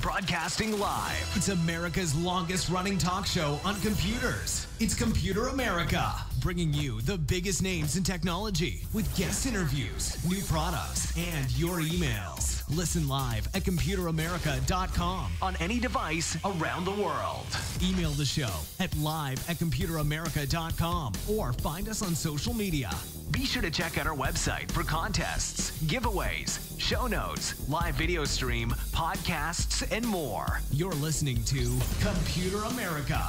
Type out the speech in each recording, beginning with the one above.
Broadcasting live. It's America's longest running talk show on computers. It's Computer America, bringing you the biggest names in technology with guest interviews, new products, and your emails. Listen live at computeramerica.com on any device around the world. Email the show at live@computeramerica.com or find us on social media. Be sure to check out our website for contests, giveaways, show notes, live video stream, podcasts, and more. You're listening to Computer America.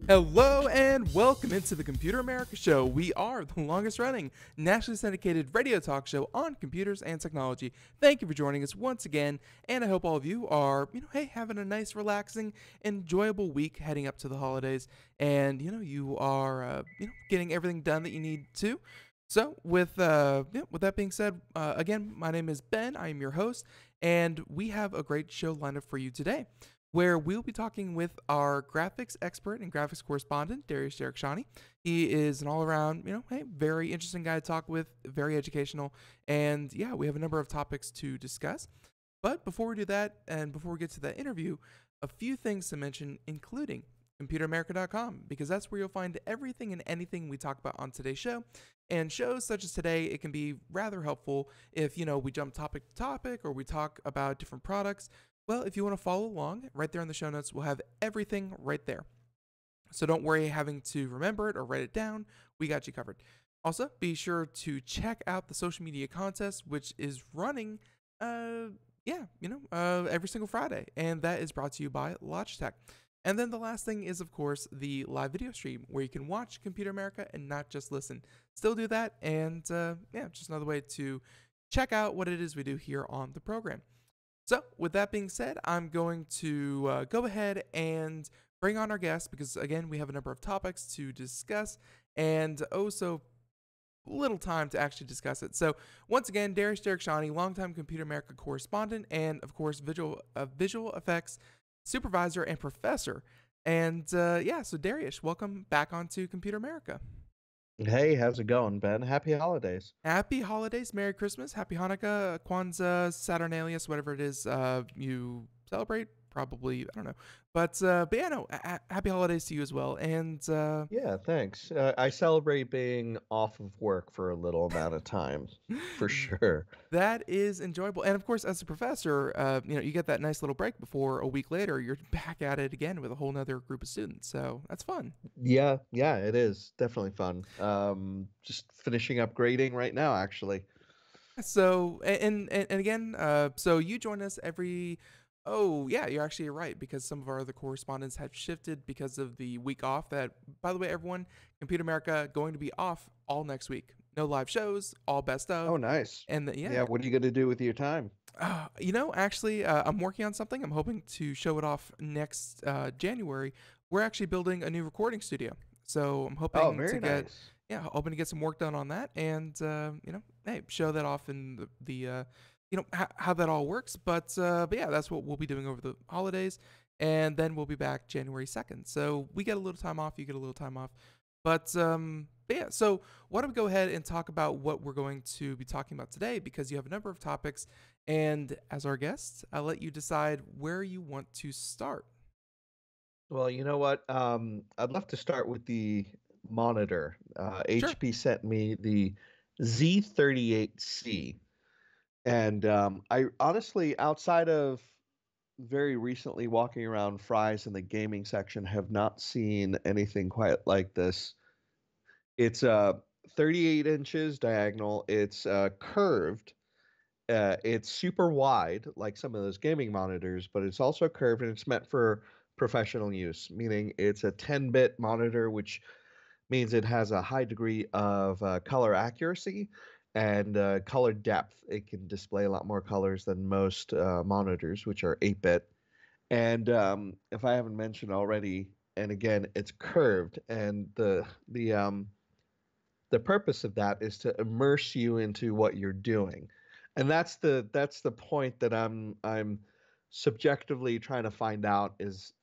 Hello and welcome into the Computer America Show. We are the longest running nationally syndicated radio talk show on computers and technology. Thank you for joining us once again, and I hope all of you are, having a nice, relaxing, enjoyable week heading up to the holidays, and you are, getting everything done that you need to. So with that being said, again, my name is Ben. I am your host, and we have a great show lined up for you today, where we'll be talking with our graphics expert and graphics correspondent, Darius Shani. He is an all-around, very interesting guy to talk with, very educational, and yeah, we have a number of topics to discuss. But before we do that, and before we get to that interview, a few things to mention, including computeramerica.com, because that's where you'll find everything and anything we talk about on today's show. And shows such as today, it can be rather helpful if, we jump topic to topic or we talk about different products. Well, if you want to follow along, right there in the show notes, we'll have everything right there. So don't worry having to remember it or write it down. We got you covered. Also, be sure to check out the social media contest, which is running, every single Friday. And that is brought to you by Logitech. And then the last thing is, of course, the live video stream where you can watch Computer America and not just listen. Still do that. And just another way to check out what it is we do here on the program. So with that being said, I'm going to go ahead and bring on our guest because, again, we have a number of topics to discuss and so little time to actually discuss it. So once again, Darius Shani, longtime Computer America correspondent and, of course, visual effects supervisor and professor. And so Darius, welcome back onto Computer America. Hey, how's it going, Ben? Happy holidays. Happy holidays, Merry Christmas, Happy Hanukkah, Kwanzaa, Saturnalius, whatever it is you celebrate. Probably, I don't know. But happy holidays to you as well. And yeah, thanks. I celebrate being off of work for a little amount of time, for sure. That is enjoyable. And of course, as a professor, you get that nice little break before a week later, you're back at it again with a whole nother group of students. So that's fun. Yeah, it is definitely fun. Just finishing up grading right now, actually. So, and again, so you join us every... Oh, yeah, you're actually right, because some of our other correspondents have shifted because of the week off. That, by the way, everyone, Computer America going to be off all next week. No live shows, all best of. Oh, nice. And yeah, what are you going to do with your time? Actually, I'm working on something. I'm hoping to show it off next January. We're actually building a new recording studio. So I'm hoping hoping to get some work done on that and, show that off in the how that all works. But yeah, that's what we'll be doing over the holidays. And then we'll be back January 2nd. So we get a little time off. You get a little time off. But yeah, so why don't we go ahead and talk about what we're going to be talking about today, because you have a number of topics. And as our guest, I'll let you decide where you want to start. Well, you know what? I'd love to start with the monitor. Sure. HP sent me the Z38C. And I honestly, outside of very recently walking around Fry's in the gaming section, have not seen anything quite like this. It's 38 inches diagonal. It's curved. It's super wide, like some of those gaming monitors, but it's also curved, and it's meant for professional use, meaning it's a 10-bit monitor, which means it has a high degree of color accuracy and color depth. It can display a lot more colors than most monitors, which are 8-bit. And if I haven't mentioned already, and again, it's curved, and the purpose of that is to immerse you into what you're doing, and that's the point that I'm subjectively trying to find out is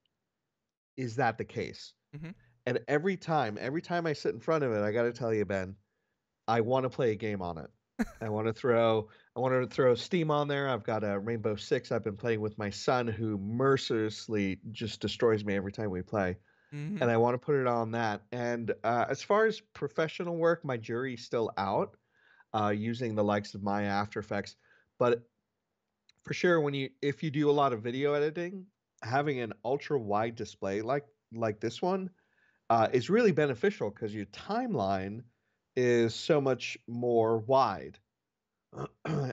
that the case? Mm-hmm. And every time I sit in front of it, I got to tell you, Ben, I want to play a game on it. I want to throw Steam on there. I've got a Rainbow Six I've been playing with my son, who mercilessly just destroys me every time we play. Hmm. And I want to put it on that. And as far as professional work, my jury's still out, using the likes of Maya After Effects. But for sure, if you do a lot of video editing, having an ultra wide display like this one is really beneficial because your timeline is so much more wide.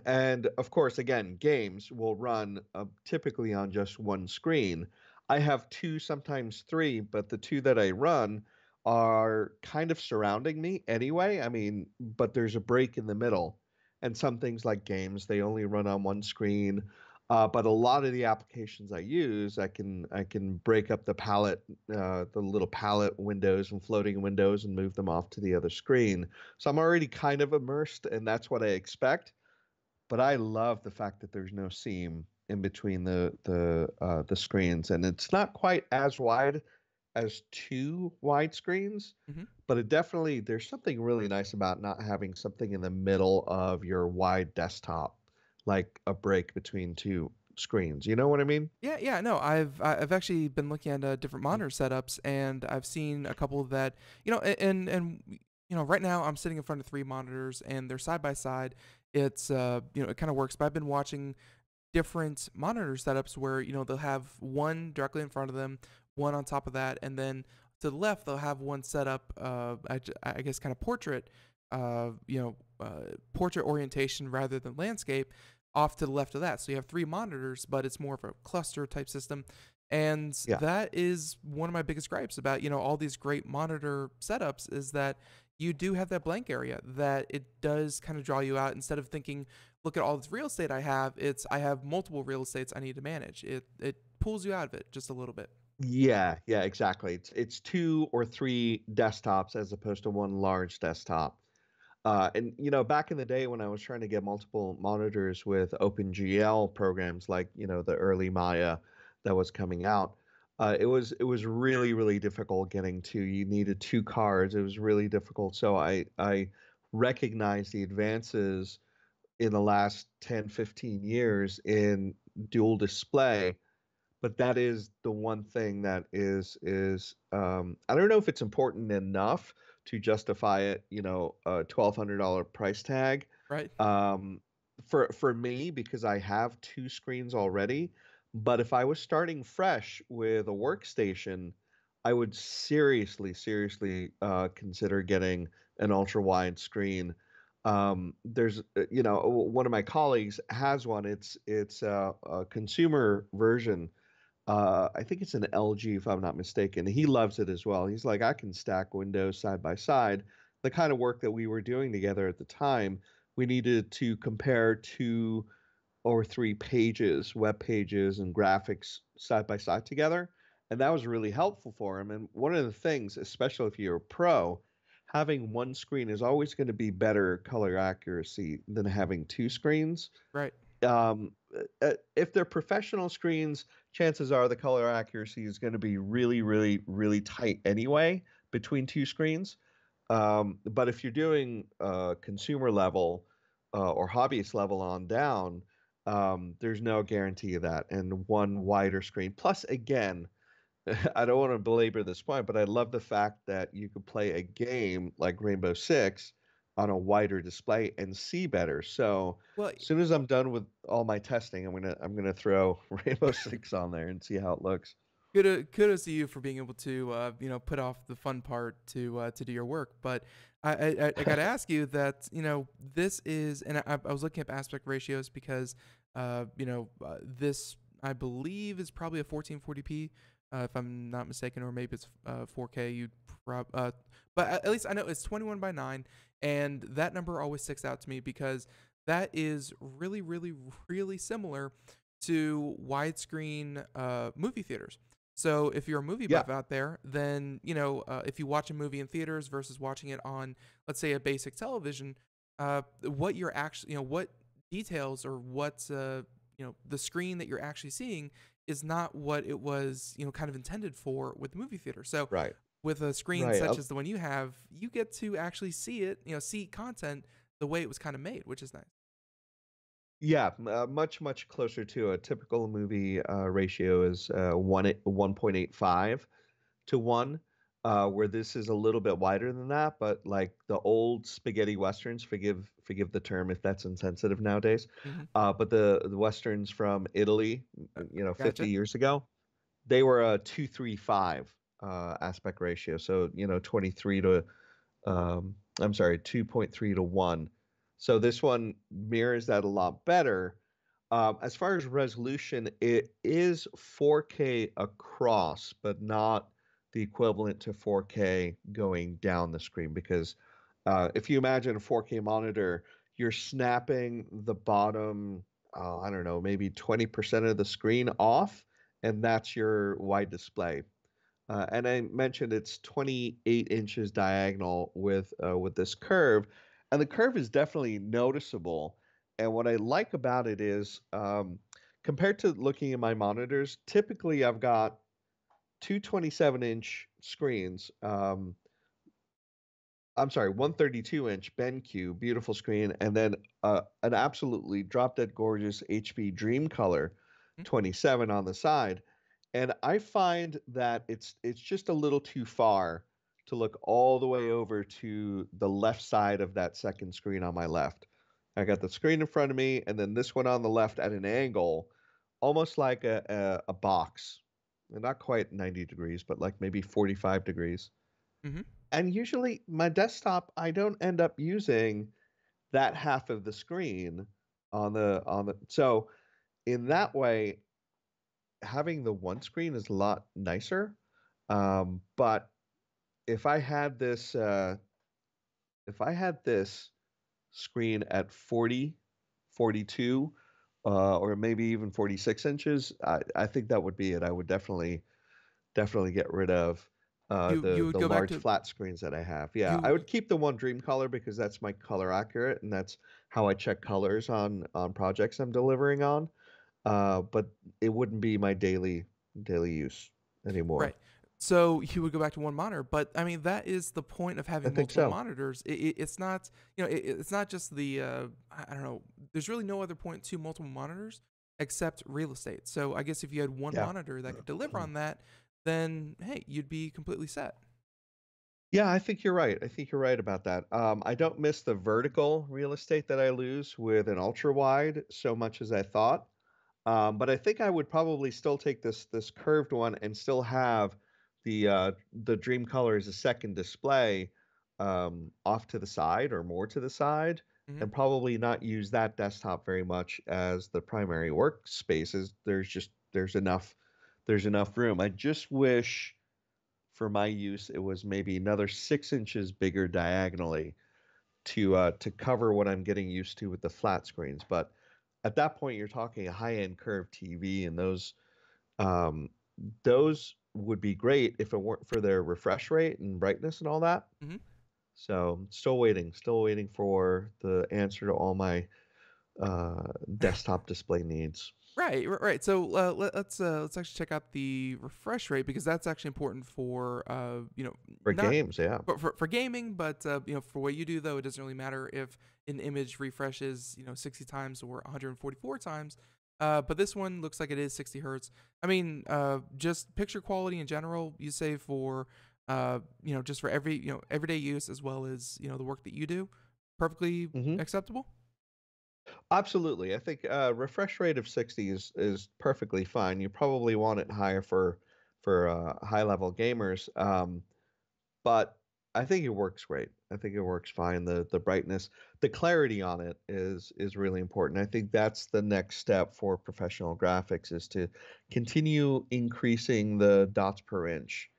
And of course, again, games will run typically on just one screen. I have two, sometimes three, but the two that I run are kind of surrounding me anyway. I mean, but there's a break in the middle. And some things like games, they only run on one screen. But a lot of the applications I use, I can break up the little palette windows and floating windows and move them off to the other screen. So I'm already kind of immersed, and that's what I expect. But I love the fact that there's no seam in between the screens, and it's not quite as wide as two wide screens, Hmm. but it definitely there's something really nice about not having something in the middle of your wide desktop, like a break between two screens. You know what I mean? Yeah, yeah, no, I've actually been looking at different monitor setups, and I've seen a couple that and right now I'm sitting in front of three monitors, and they're side by side. It's it kind of works, but I've been watching different monitor setups where they'll have one directly in front of them, one on top of that, and then to the left they'll have one set up. I guess kind of portrait, portrait orientation rather than landscape, off to the left of that. So you have three monitors, but it's more of a cluster type system. And Yeah. that is one of my biggest gripes about, all these great monitor setups is that you do have that blank area that it does kind of draw you out instead of thinking, look at all this real estate I have. I have multiple real estates I need to manage. It pulls you out of it just a little bit. Yeah, yeah, exactly. It's two or three desktops as opposed to one large desktop. And back in the day when I was trying to get multiple monitors with OpenGL programs like, the early Maya that was coming out, it was really, really difficult getting to. You needed two cards. It was really difficult. So I recognized the advances in the last 10, 15 years in dual display, but that is the one thing that is I don't know if it's important enough to justify it, a $1,200 price tag. Right. Um, for me, because I have two screens already, but if I was starting fresh with a workstation, I would seriously, seriously consider getting an ultra wide screen. There's, one of my colleagues has one. It's a consumer version. I think it's an LG, if I'm not mistaken. He loves it as well. He's like, I can stack windows side by side. The kind of work that we were doing together at the time, we needed to compare two or three pages, web pages, and graphics side by side together. And that was really helpful for him. And one of the things, especially if you're a pro, having one screen is always going to be better color accuracy than having two screens. Right. If they're professional screens, chances are the color accuracy is going to be really, really, really tight anyway between two screens. But if you're doing consumer level or hobbyist level on down, there's no guarantee of that. And one wider screen. Plus, again, I don't want to belabor this point, but I love the fact that you could play a game like Rainbow Six on a wider display and see better. So Well, as soon as I'm done with all my testing, I'm gonna throw Rainbow Six on there and see how it looks. kudos to you for being able to put off the fun part to do your work. But I got to ask you that this is, and I was looking at aspect ratios because this I believe is probably a 1440p, if I'm not mistaken, or maybe it's 4K. But at least I know it's 21 by 9, and that number always sticks out to me because that is really, really, really similar to widescreen movie theaters. So if you're a movie Yeah, buff out there, then if you watch a movie in theaters versus watching it on, let's say, a basic television, what you're actually, what details or what the screen that you're actually seeing is not what it was, kind of intended for with the movie theater. So right, with a screen right. such as the one you have, you get to actually see it, see content the way it was kind of made, which is nice. Yeah, much closer to a typical movie ratio is 1.85 to 1, where this is a little bit wider than that, but like the old spaghetti westerns, forgive the term if that's insensitive nowadays, Hmm. but the westerns from Italy, 50 Gotcha. years ago, they were a 2:3:5 aspect ratio, so 23 to I'm sorry, 2.3 to 1. So this one mirrors that a lot better. As far as resolution, it is 4K across, but not the equivalent to 4K going down the screen. Because if you imagine a 4K monitor, you're snapping the bottom, I don't know, maybe 20% of the screen off, and that's your wide display. And I mentioned it's 28 inches diagonal with this curve, and the curve is definitely noticeable. And what I like about it is, compared to looking at my monitors, typically I've got two 27-inch screens. I'm sorry, 132-inch BenQ, beautiful screen, and then an absolutely drop dead gorgeous HP Dreamcolor Mhm. 27 on the side. And I find that it's just a little too far to look all the way over to the left side of that second screen on my left. I got the screen in front of me, and then this one on the left at an angle, almost like a box. Not quite 90 degrees, but like maybe 45 degrees. Hmm. And usually my desktop, I don't end up using that half of the screen on the so in that way, having the one screen is a lot nicer. But if I had this screen at 40, 42, or maybe even 46 inches, I think that would be it. I would definitely get rid of You would the go back large to flat screens that I have. Yeah, I you. would keep the one Dream Color because that's my color accurate and that's how I check colors on projects I'm delivering on. But it wouldn't be my daily use anymore. Right. So you would go back to one monitor, but I mean that is the point of I having think multiple so. monitors. It's not, it's not just the I don't know. There's really no other point to multiple monitors except real estate. So I guess if you had one Yeah. monitor that could deliver on that, then hey, you'd be completely set. Yeah, I think you're right. I think you're right about that. I don't miss the vertical real estate that I lose with an ultra wide so much as I thought. But I think I would probably still take this curved one and still have the Dream Color as a second display off to the side or more to the side, Hmm. and probably not use that desktop very much as the primary workspaces. There's enough room. I just wish for my use it was maybe another 6 inches bigger diagonally to cover what I'm getting used to with the flat screens. But at that point, you're talking a high-end curved TV, and um, those would be great if it weren't for their refresh rate and brightness and all that. Hmm. So still waiting for the answer to all my desktop display needs. Right. So let's actually check out the refresh rate because that's actually important for For not games. Yeah. for gaming, but for what you do though, it doesn't really matter if an image refreshes 60 times or 144 times. But this one looks like it is 60 hertz. I mean, just picture quality in general, you say for just for every everyday use as well as the work that you do, perfectly hmm acceptable. Absolutely. I think refresh rate of 60 is perfectly fine. You probably want it higher for high level gamers. But I think it works great. I think it works fine. The brightness, the clarity on it is really important. I think that's the next step for professional graphics is to continue increasing the dots per inch.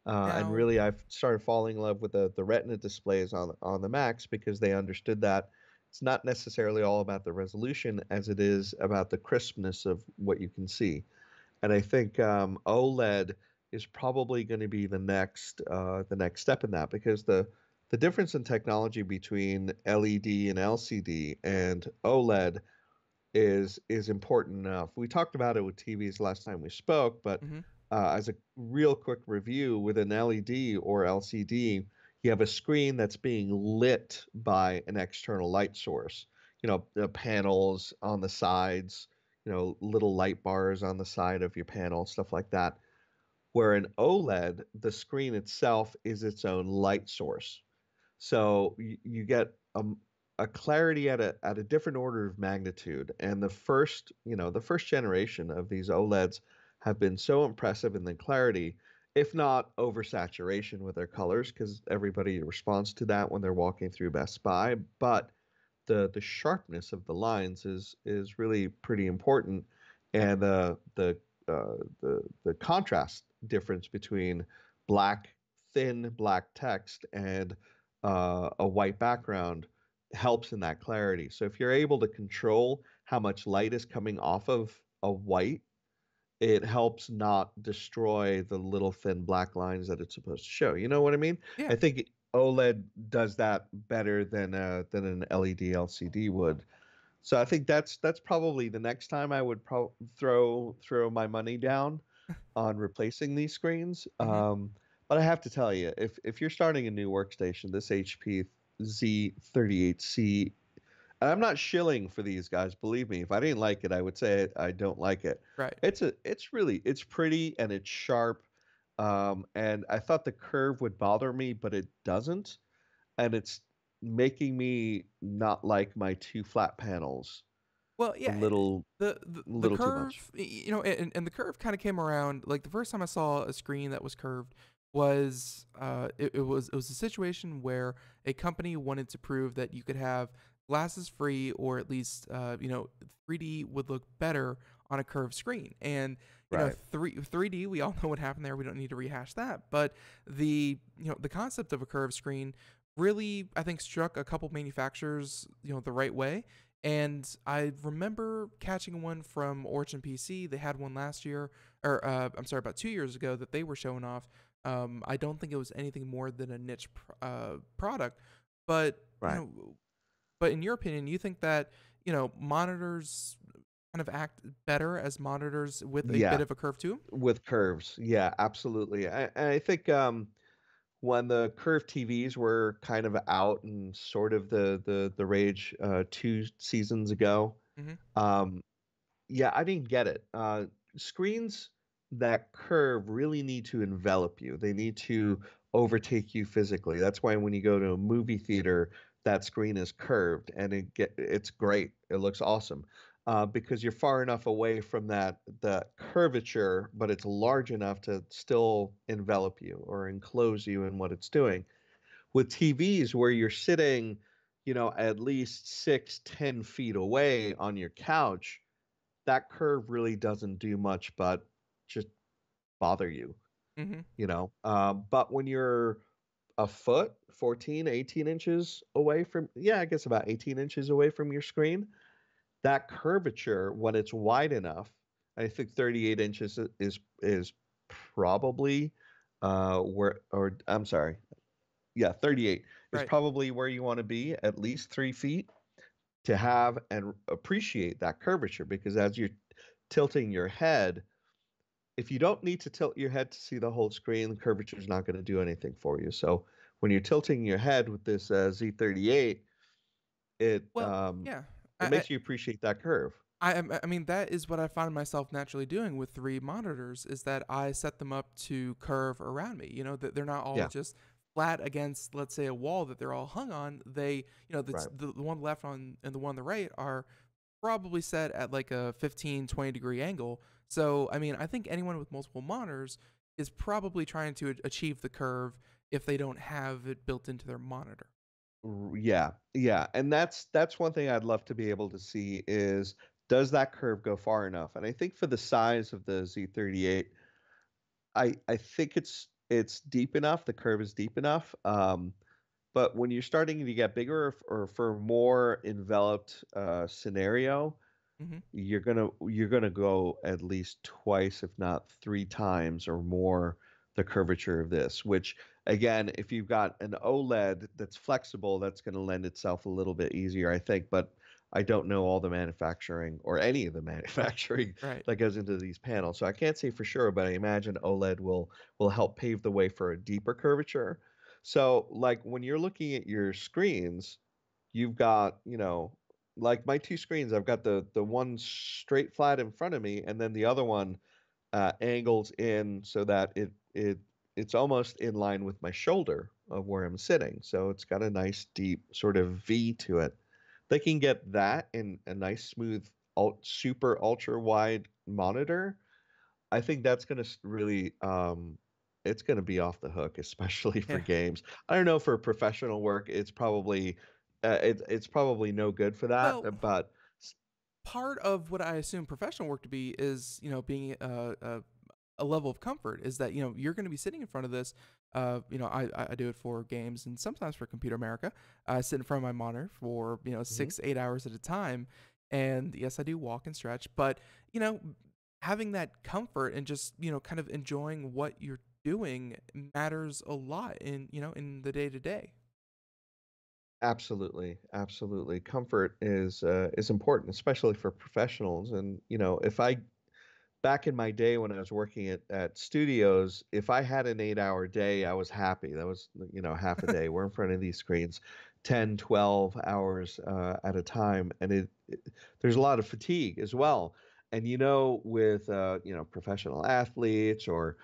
And Now, really, I've started falling in love with the Retina displays on the Macs because they understood that it's not necessarily all about the resolution as it is about the crispness of what you can see. And I think OLED is probably going to be the next step in that because the difference in technology between LED and LCD and OLED is important enough. We talked about it with TVs last time we spoke, but mhm. as a real quick review with an LED or LCD, You have a screen that's being lit by an external light source. The panels on the sides, little light bars on the side of your panel, stuff like that. Where an OLED, the screen itself is its own light source. So you get a clarity at a different order of magnitude. And the first generation of these OLEDs have been so impressive in the clarity, if not oversaturation with their colors, because everybody responds to that when they're walking through Best Buy. But the sharpness of the lines is really pretty important, and the contrast difference between thin black text and a white background helps in that clarity. So if you're able to control how much light is coming off of a white, it helps not destroy the little thin black lines that it's supposed to show. You know what I mean? Yeah. I think OLED does that better than an LED LCD would. So I think that's probably the next time I would throw my money down on replacing these screens. Hmm. But I have to tell you, if you're starting a new workstation, this HP Z38C, and I'm not shilling for these guys. Believe me, if I didn't like it, I would say I don't like it. Right. It's pretty and it's sharp. And I thought the curve would bother me, but it doesn't, and it's making me not like my two flat panels Well, a yeah, the little too curve, much. and the curve kind of came around. Like the first time I saw a screen that was curved was it was a situation where a company wanted to prove that you could have glasses free, or at least 3D would look better on a curved screen. And Right. 3D, we all know what happened there. We don't need to rehash that. But the concept of a curved screen really, I think, struck a couple manufacturers the right way. And I remember catching one from Origin PC. They had one last year, or I'm sorry, about 2 years ago, that they were showing off. I don't think it was anything more than a niche product, but you Right. know, but in your opinion, you think that monitors kind of act better as monitors with a bit Yeah, of a curve to 'em? with curves. Yeah, absolutely. I think when the curved TVs were kind of out and sort of the rage 2 seasons ago, Mm-hmm. um, yeah, I didn't get it. Screens that curve really need to envelop you. They need to overtake you physically. That's why when you go to a movie theater, that screen is curved and it's great. It looks awesome. Because you're far enough away from that curvature, but it's large enough to still envelop you or enclose you in what it's doing. With TVs where you're sitting, at least 6, 10 feet away on your couch, that curve really doesn't do much but just bother you, Mm-hmm. But when you're a foot, 14, 18 inches away from, yeah, I guess about 18 inches away from your screen, that curvature, when it's wide enough, I think 38 inches is probably where, or I'm sorry, yeah, 38 is Right. probably where you want to be, at least 3 feet, to have and appreciate that curvature, because as you're tilting your head, if you don't need to tilt your head to see the whole screen, curvature is not going to do anything for you. So when you're tilting your head with this Z38, it Well, um, yeah. it I, makes you appreciate that curve. I mean, that is what I find myself naturally doing with three monitors, is that I set them up to curve around me. That they're not all Yeah, just flat against, let's say, a wall that they're all hung on. They, right. the one left on and the one on the right are probably set at like a 15-20 degree angle. So, I mean, I think anyone with multiple monitors is probably trying to achieve the curve if they don't have it built into their monitor. Yeah, yeah, and that's one thing I'd love to be able to see is, does that curve go far enough? And I think for the size of the Z38, I think it's deep enough. The curve is deep enough. But when you're starting to get bigger, or for more enveloped scenario, Mm-hmm. you're gonna go at least twice, if not 3 times or more, the curvature of this. Which, again, if you've got an OLED that's flexible, that's going to lend itself a little bit easier, I think. But I don't know all the manufacturing or any of the manufacturing Right. that goes into these panels, so I can't say for sure. But I imagine OLED will help pave the way for a deeper curvature. So, like when you're looking at your screens, you've got, like my two screens, I've got the one straight flat in front of me, and then the other one angles in so that it's almost in line with my shoulder of where I'm sitting. So it's got a nice deep sort of V to it. They can get that in a nice smooth super ultra wide monitor. I think that's going to really it's going to be off the hook, especially for Yeah. games. I don't know, for professional work, it's probably no good for that, Well, but part of what I assume professional work to be is, being a level of comfort is that, you're going to be sitting in front of this. I do it for games and sometimes for Computer America. I sit in front of my monitor for, Mhm. 6 8 hours at a time. And yes, I do walk and stretch, but, you know, having that comfort and just, kind of enjoying what you're doing matters a lot in the day to day. Absolutely, absolutely. Comfort is important, especially for professionals. And if I back in my day when I was working at studios, if I had an 8 hour day, I was happy. That was, half a day. We're in front of these screens 10, 12 hours at a time. And there's a lot of fatigue as well. And, with, professional athletes or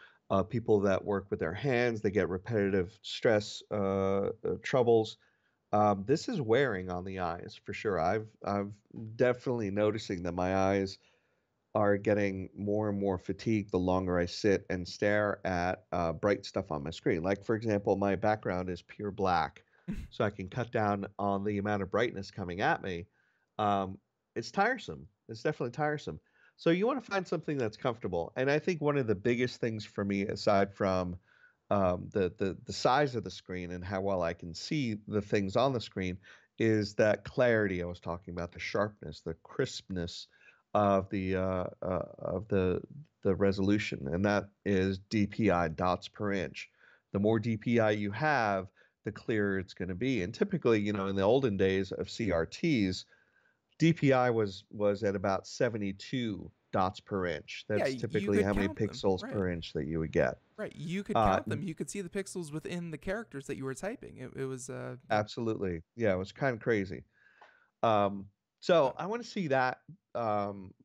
people that work with their hands, they get repetitive stress troubles. This is wearing on the eyes for sure. I've definitely noticing that my eyes are getting more and more fatigued the longer I sit and stare at bright stuff on my screen. Like, for example, my background is pure black, so I can cut down on the amount of brightness coming at me. Um, it's tiresome. It's definitely tiresome. So you want to find something that's comfortable. And I think one of the biggest things for me, aside from the size of the screen and how well I can see the things on the screen, is that clarity I was talking about, the sharpness, the crispness of the resolution, and that is DPI, dots per inch. The more DPI you have, the clearer it's going to be. And typically, in the olden days of CRTs, DPI was at about 72 dots per inch. Yeah, That's you typically could how many count them. pixels Right. per inch that you would get. Right. You could Uh, count them. You could see the pixels within the characters that you were typing. It was Absolutely. Yeah, it was kind of crazy. Um, so uh, I want to see that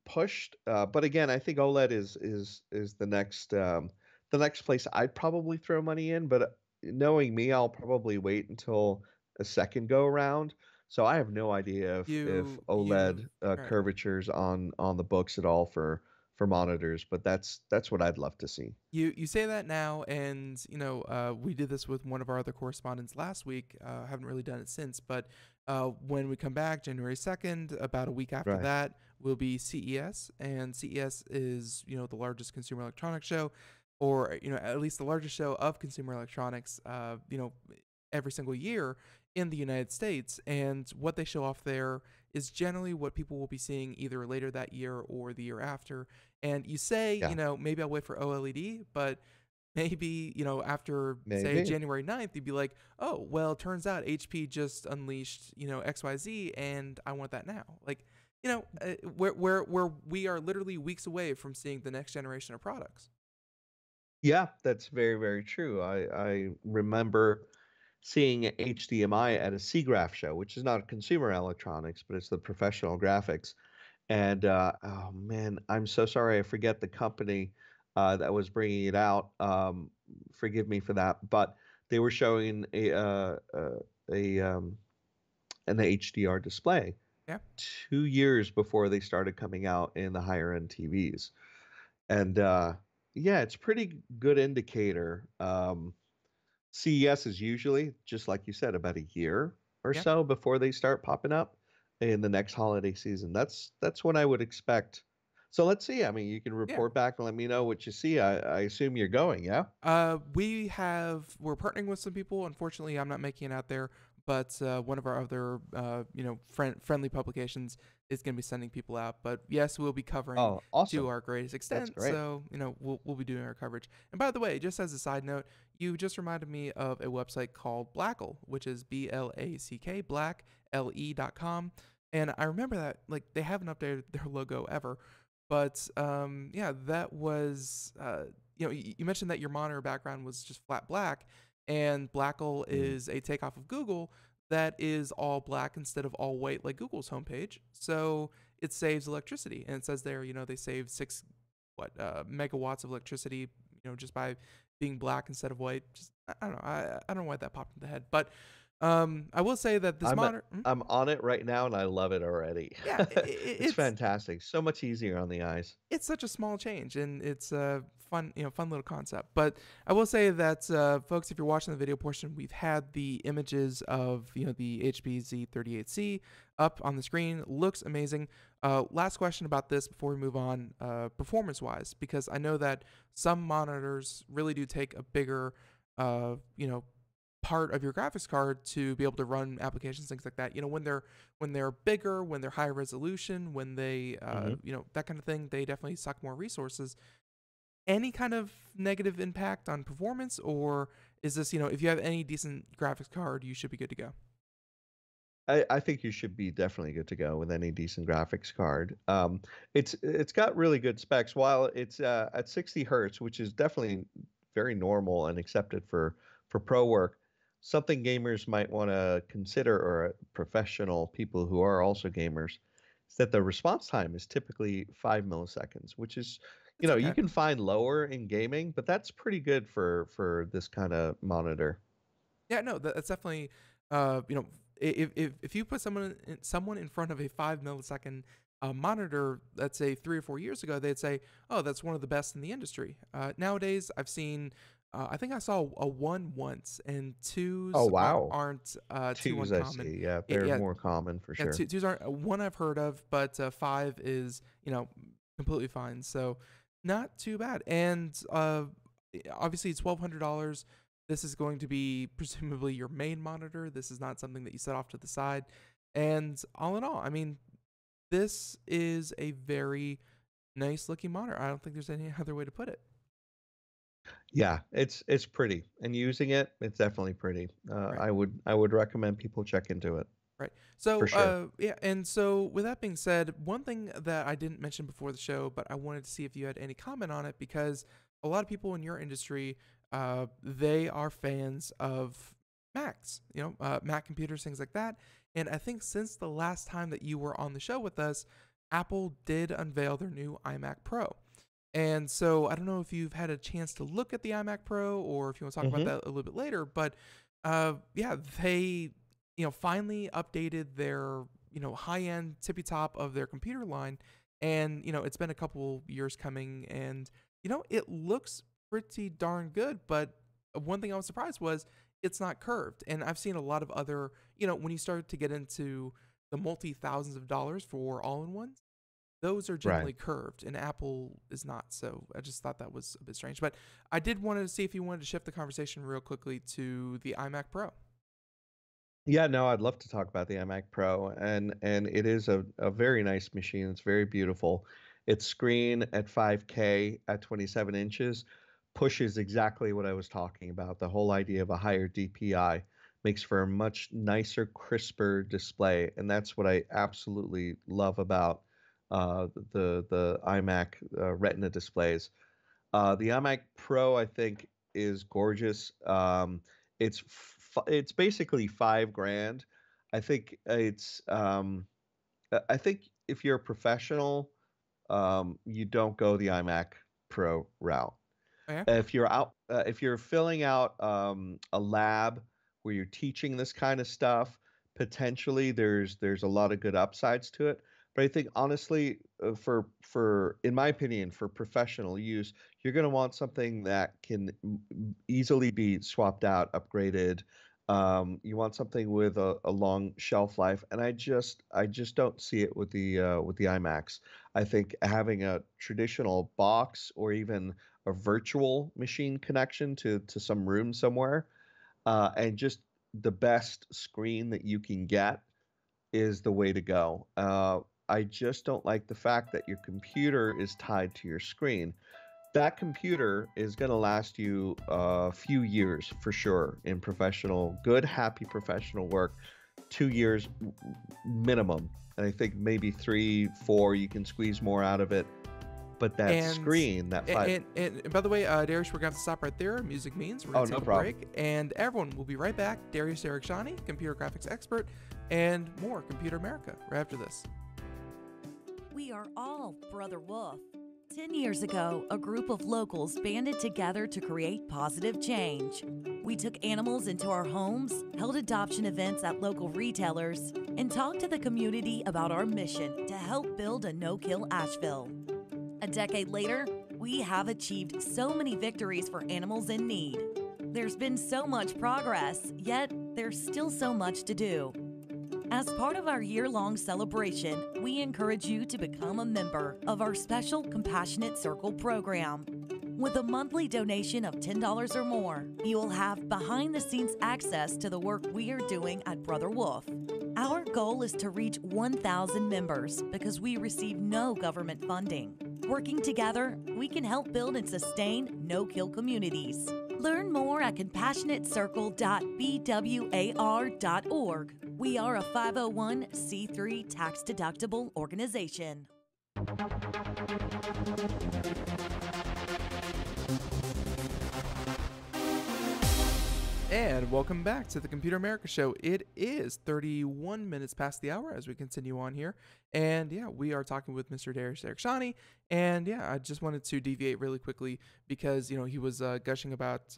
pushed. But again, I think OLED is the next place I'd probably throw money in. But knowing me, I'll probably wait until a second go around. So I have no idea if you've OLED right. curvatures on the books at all for monitors. But that's what I'd love to see. You say that now, and we did this with one of our other correspondents last week. Haven't really done it since, but when we come back January 2nd, about a week after Right. that, will be CES, and CES is the largest consumer electronics show, or at least the largest show of consumer electronics. Every single year in the United States, and what they show off there is generally what people will be seeing either later that year or the year after. And you say, Yeah. maybe I'll wait for OLED, but maybe, after, say, Maybe. January 9th, you'd be like, oh, well, turns out HP just unleashed, XYZ, and I want that now. Like, where we are literally weeks away from seeing the next generation of products. Yeah, that's very, very true. I remember seeing HDMI at a SIGGRAPH show, which is not consumer electronics, but it's the professional graphics. And oh man, I'm so sorry, I forget the company that was bringing it out. Forgive me for that, but they were showing a an HDR display Yeah. 2 years before they started coming out in the higher end TVs. And yeah, it's pretty good indicator. CES is usually, just like you said, about a year or Yeah. so before they start popping up in the next holiday season. That's what I would expect. So let's see. I mean, you can Yeah. report back and let me know what you see. I assume you're going, yeah? We're partnering with some people. Unfortunately, I'm not making it out there, but one of our other, friendly publications is going to be sending people out. But yes, we'll be covering Oh, to awesome. our greatest That's extent. great. So, we'll be doing our coverage. And by the way, just as a side note, you just reminded me of a website called Blackle, which is BLACK, Black, LE.com. And I remember that, like, they haven't updated their logo ever. But yeah, that was you mentioned that your monitor background was just flat black, And Blackle is a takeoff of Google that is all black instead of all white like Google's homepage. So it saves electricity, and it says there, they save 6 megawatts of electricity, just by being black instead of white. Just I don't know. I don't know why that popped in the head, but I will say that this monitor. I'm on it right now, and I love it already. Yeah, it's fantastic. So much easier on the eyes. It's such a small change, and it's a fun little concept. But I will say that, folks, if you're watching the video portion, we've had the images of the HP Z38C up on the screen. Looks amazing. Last question about this before we move on, performance-wise, because I know that some monitors really do take a bigger, part of your graphics card to be able to run applications, things like that. When they're bigger, when they're higher resolution, when they that kind of thing, they definitely suck more resources. Any kind of negative impact on performance, or is this, if you have any decent graphics card, you should be good to go? I think you should be definitely good to go with any decent graphics card. It's got really good specs. While it's at 60 hertz, which is definitely very normal and accepted for pro work, something gamers might want to consider, or professional people who are also gamers, is that the response time is typically 5 milliseconds, which is, Okay. you can find lower in gaming, but that's pretty good for this kind of monitor. Yeah, no, that's definitely, if you put someone in front of a 5 millisecond monitor, let's say 3 or 4 years ago, they'd say, oh, that's one of the best in the industry. Nowadays, I've seen, I think I saw a 1 once, and 2s Oh, wow. aren't too Twos, uncommon. I see. Yeah, they're more common for sure. 2s aren't one I've heard of, but 5 is, completely fine. So not too bad. And obviously, it's $1,200. This is going to be presumably your main monitor. This is not something that you set off to the side. And all in all, I mean, this is a very nice looking monitor. I don't think there's any other way to put it. Yeah, it's pretty, and using it, it's definitely pretty. Right. I would recommend people check into it. Right. So, For sure. yeah. And so with that being said, one thing that I didn't mention before the show, but I wanted to see if you had any comment on it, because a lot of people in your industry, they are fans of Macs, Mac computers, things like that. And I think since the last time that you were on the show with us, Apple did unveil their new iMac Pro. And so I don't know if you've had a chance to look at the iMac Pro, or if you want to talk about that a little bit later, but yeah, they finally updated their high-end tippy top of their computer line, and it's been a couple years coming, and it looks pretty darn good. But one thing I was surprised was it's not curved, and I've seen a lot of other, when you start to get into the multi-thousands of dollars for all-in-ones, those are generally curved, and Apple is not. So I just thought that was a bit strange. But I did want to see if you wanted to shift the conversation real quickly to the iMac Pro. Yeah, no, I'd love to talk about the iMac Pro, and it is a very nice machine. It's very beautiful. Its screen at 5K at 27 inches pushes exactly what I was talking about. The whole idea of a higher DPI makes for a much nicer, crisper display, and that's what I absolutely love about the iMac Retina displays. The iMac Pro, I think, is gorgeous. It's basically $5,000. I think I think if you're a professional, you don't go the iMac Pro route. Oh, yeah? If you're filling out a lab where you're teaching this kind of stuff, potentially there's a lot of good upsides to it. But I think honestly, in my opinion, for professional use, you're going to want something that can easily be swapped out, upgraded. You want something with a long shelf life, and I just don't see it with the iMacs. I think having a traditional box, or even a virtual machine connection to some room somewhere, and just the best screen that you can get is the way to go. I just don't like the fact that your computer is tied to your screen. That computer is going to last you a few years for sure in good, happy professional work. 2 years minimum. And I think maybe 3, 4, you can squeeze more out of it. But that And screen, that five. and by the way, Darius, we're going to stop right there. Music means we're Oh, going to no take a problem. break. And everyone, we'll be right back. Darius Erickshani, computer graphics expert, and more Computer America right after this. We are all Brother Wolf. 10 years ago, a group of locals banded together to create positive change. We took animals into our homes, held adoption events at local retailers, and talked to the community about our mission to help build a no-kill Asheville. A decade later, we have achieved so many victories for animals in need. There's been so much progress, yet there's still so much to do. As part of our year-long celebration, we encourage you to become a member of our special Compassionate Circle program. With a monthly donation of $10 or more, you will have behind-the-scenes access to the work we are doing at Brother Wolf. Our goal is to reach 1,000 members because we receive no government funding. Working together, we can help build and sustain no-kill communities. Learn more at compassionatecircle.bwar.org. We are a 501c3 tax-deductible organization. And welcome back to the Computer America Show. It is 31 minutes past the hour as we continue on here. And yeah, we are talking with Mr. Darius Erickshani. And yeah, I just wanted to deviate really quickly because, he was gushing about,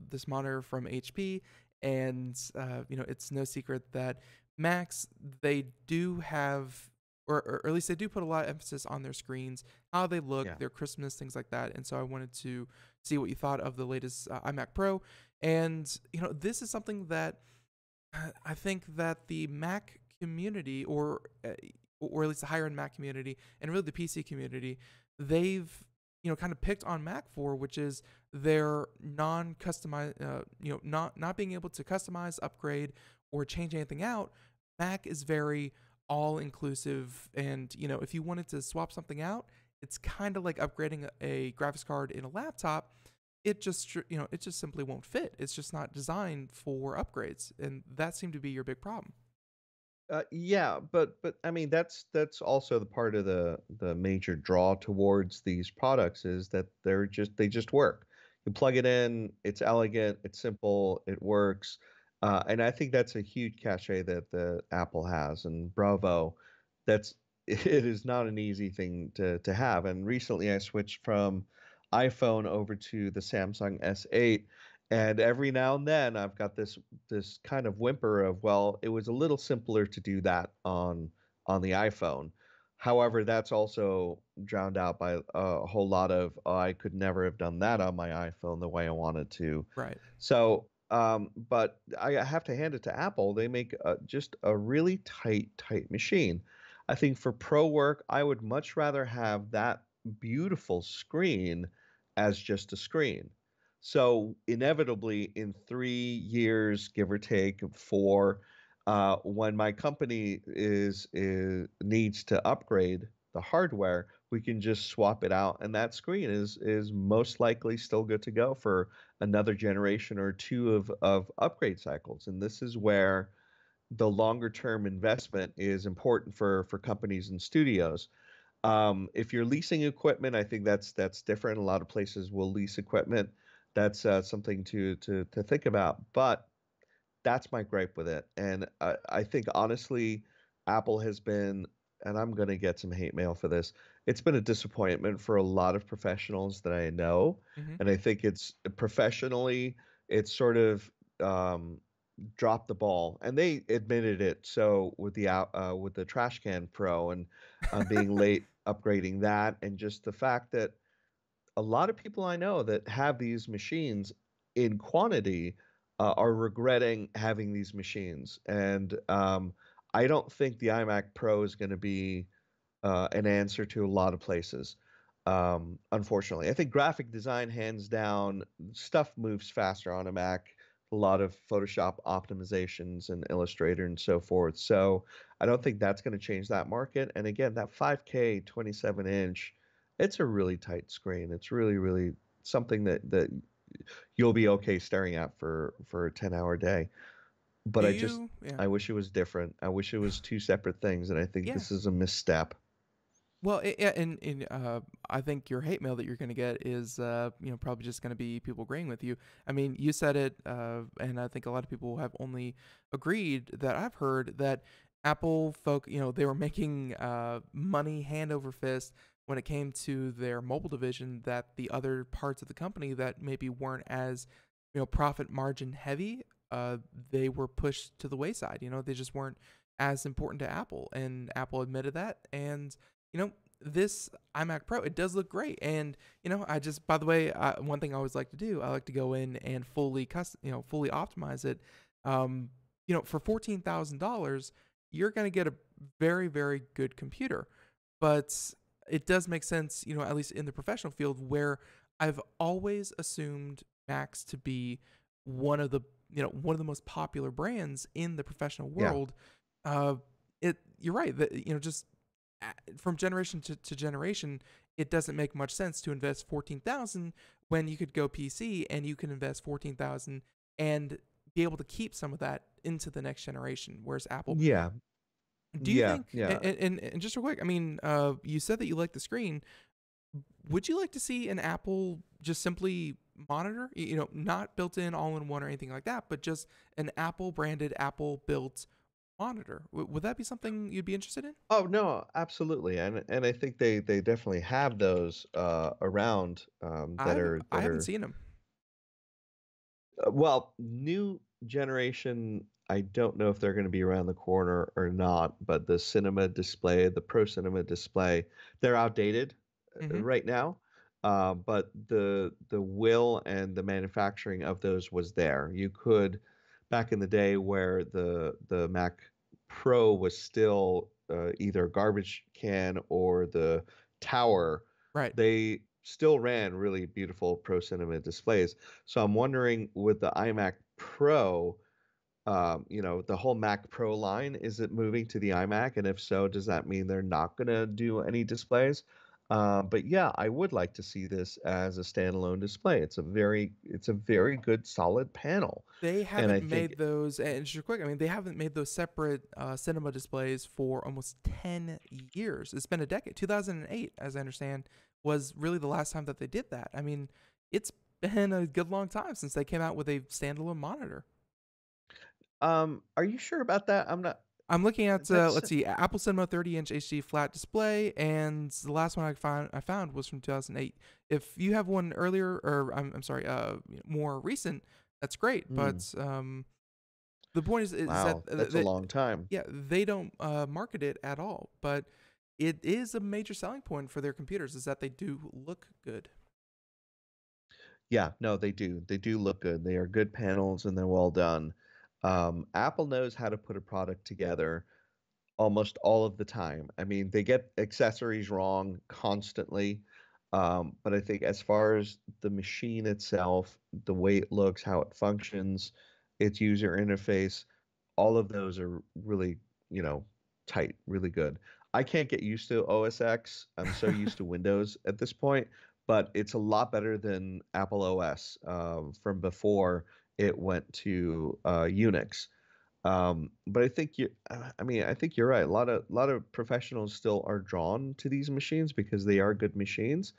this monitor from HP. And, it's no secret that Macs, they do have, or at least they do put a lot of emphasis on their screens, how they look, their crispness, things like that. And so I wanted to see what you thought of the latest iMac Pro. And, this is something that I think that the Mac community, or at least the higher end Mac community, and really the PC community, they've, kind of picked on Mac for, which is their non-customized, not being able to customize, upgrade, or change anything out. Mac is very all-inclusive, and, if you wanted to swap something out, it's kind of like upgrading a graphics card in a laptop. It just simply won't fit. It's just not designed for upgrades, and that seemed to be your big problem. Yeah, but I mean that's also the part of the major draw towards these products is that they just work. You plug it in, it's elegant, it's simple, it works, and I think that's a huge cachet that the Apple has, and bravo. That's it is not an easy thing to have. And recently I switched from iPhone over to the Samsung S8, and every now and then I've got this kind of whimper of, well, it was a little simpler to do that on the iPhone. However, that's also drowned out by a whole lot of, oh, I could never have done that on my iPhone the way I wanted to. Right. So, but I have to hand it to Apple. They make just a really tight machine. I think for pro work, I would much rather have that beautiful screen as just a screen. So inevitably, in 3 years, give or take 4, when my company is needs to upgrade the hardware, we can just swap it out, and that screen is most likely still good to go for another generation or two of upgrade cycles. And this is where the longer term investment is important for companies and studios. If you're leasing equipment, I think that's different. A lot of places will lease equipment. That's something to think about. But that's my gripe with it. And I think honestly, Apple has been, and I'm going to get some hate mail for this. It's been a disappointment for a lot of professionals that I know, and I think it's professionally, it's sort of dropped the ball, and they admitted it. So with the Trash Can Pro and being late upgrading that, and just the fact that a lot of people I know that have these machines in quantity are regretting having these machines. And I don't think the iMac Pro is going to be an answer to a lot of places. Unfortunately, I think graphic design, hands down, stuff moves faster on a Mac. A lot of Photoshop optimizations and Illustrator and so forth. So I don't think that's going to change that market. And again, that 5K 27-inch, it's a really tight screen. It's really something that you'll be okay staring at for a 10-hour day. But I wish it was different. I wish it was two separate things, and I think this is a misstep. Well, yeah, and I think your hate mail that you're going to get is, probably just going to be people agreeing with you. I mean, you said it, and I think a lot of people have only agreed that I've heard that Apple folk, they were making money hand over fist when it came to their mobile division. That the other parts of the company that maybe weren't as, profit margin heavy, they were pushed to the wayside. They just weren't as important to Apple, and Apple admitted that, and this iMac Pro, it does look great. And, by the way, one thing I always like to do, I like to go in and fully fully optimize it. For $14,000, you're going to get a very, very good computer. But it does make sense, at least in the professional field, where I've always assumed Macs to be one of the most popular brands in the professional Yeah. world. You're right that, just from generation to generation, it doesn't make much sense to invest 14,000 when you could go PC and you can invest 14,000 and be able to keep some of that into the next generation. Whereas Apple, Yeah. do you Yeah. think? Yeah. And just real quick, I mean, you said that you like the screen. Would you like to see an Apple just simply monitor? Not built in, all in one, or anything like that, but just an Apple branded, Apple built monitor. Would that be something you'd be interested in? Oh no, absolutely, and I think they definitely have those around that are I that haven't are seen them. well, new generation. I don't know if they're going to be around the corner or not, but the cinema display, the Pro Cinema display, they're outdated Mm-hmm. right now. But the will and the manufacturing of those was there. You could, back in the day where the Mac Pro was still either garbage can or the tower, Right. they still ran really beautiful Pro Cinema displays. So I'm wondering with the iMac Pro, the whole Mac Pro line, is it moving to the iMac? And if so, does that mean they're not going to do any displays? But yeah, I would like to see this as a standalone display. It's a very good solid panel, They and I haven't think made those, and just real quick, I mean, they haven't made those separate cinema displays for almost 10 years. It's been a decade. 2008, as I understand, was really the last time that they did that. I mean, it's been a good long time since they came out with a standalone monitor. are you sure about that? I'm not. I'm looking at, That's let's see, Apple Cinema 30-inch HD flat display, and the last one I found was from 2008. If you have one earlier, or I'm sorry, more recent, that's great. mm, But the point is that wow, that's a long time. yeah, they don't market it at all, but it is a major selling point for their computers is that they do look good. Yeah, no, they do. They do look good. They are good panels and they're well done. Apple knows how to put a product together almost all of the time. I mean, they get accessories wrong constantly. But I think as far as the machine itself, the way it looks, how it functions, its user interface, all of those are really, you know, tight, really good. I can't get used to OS X. I'm so used to Windows at this point, but it's a lot better than Apple OS from before it went to Unix. But I think you're right. A lot of professionals still are drawn to these machines because they are good machines.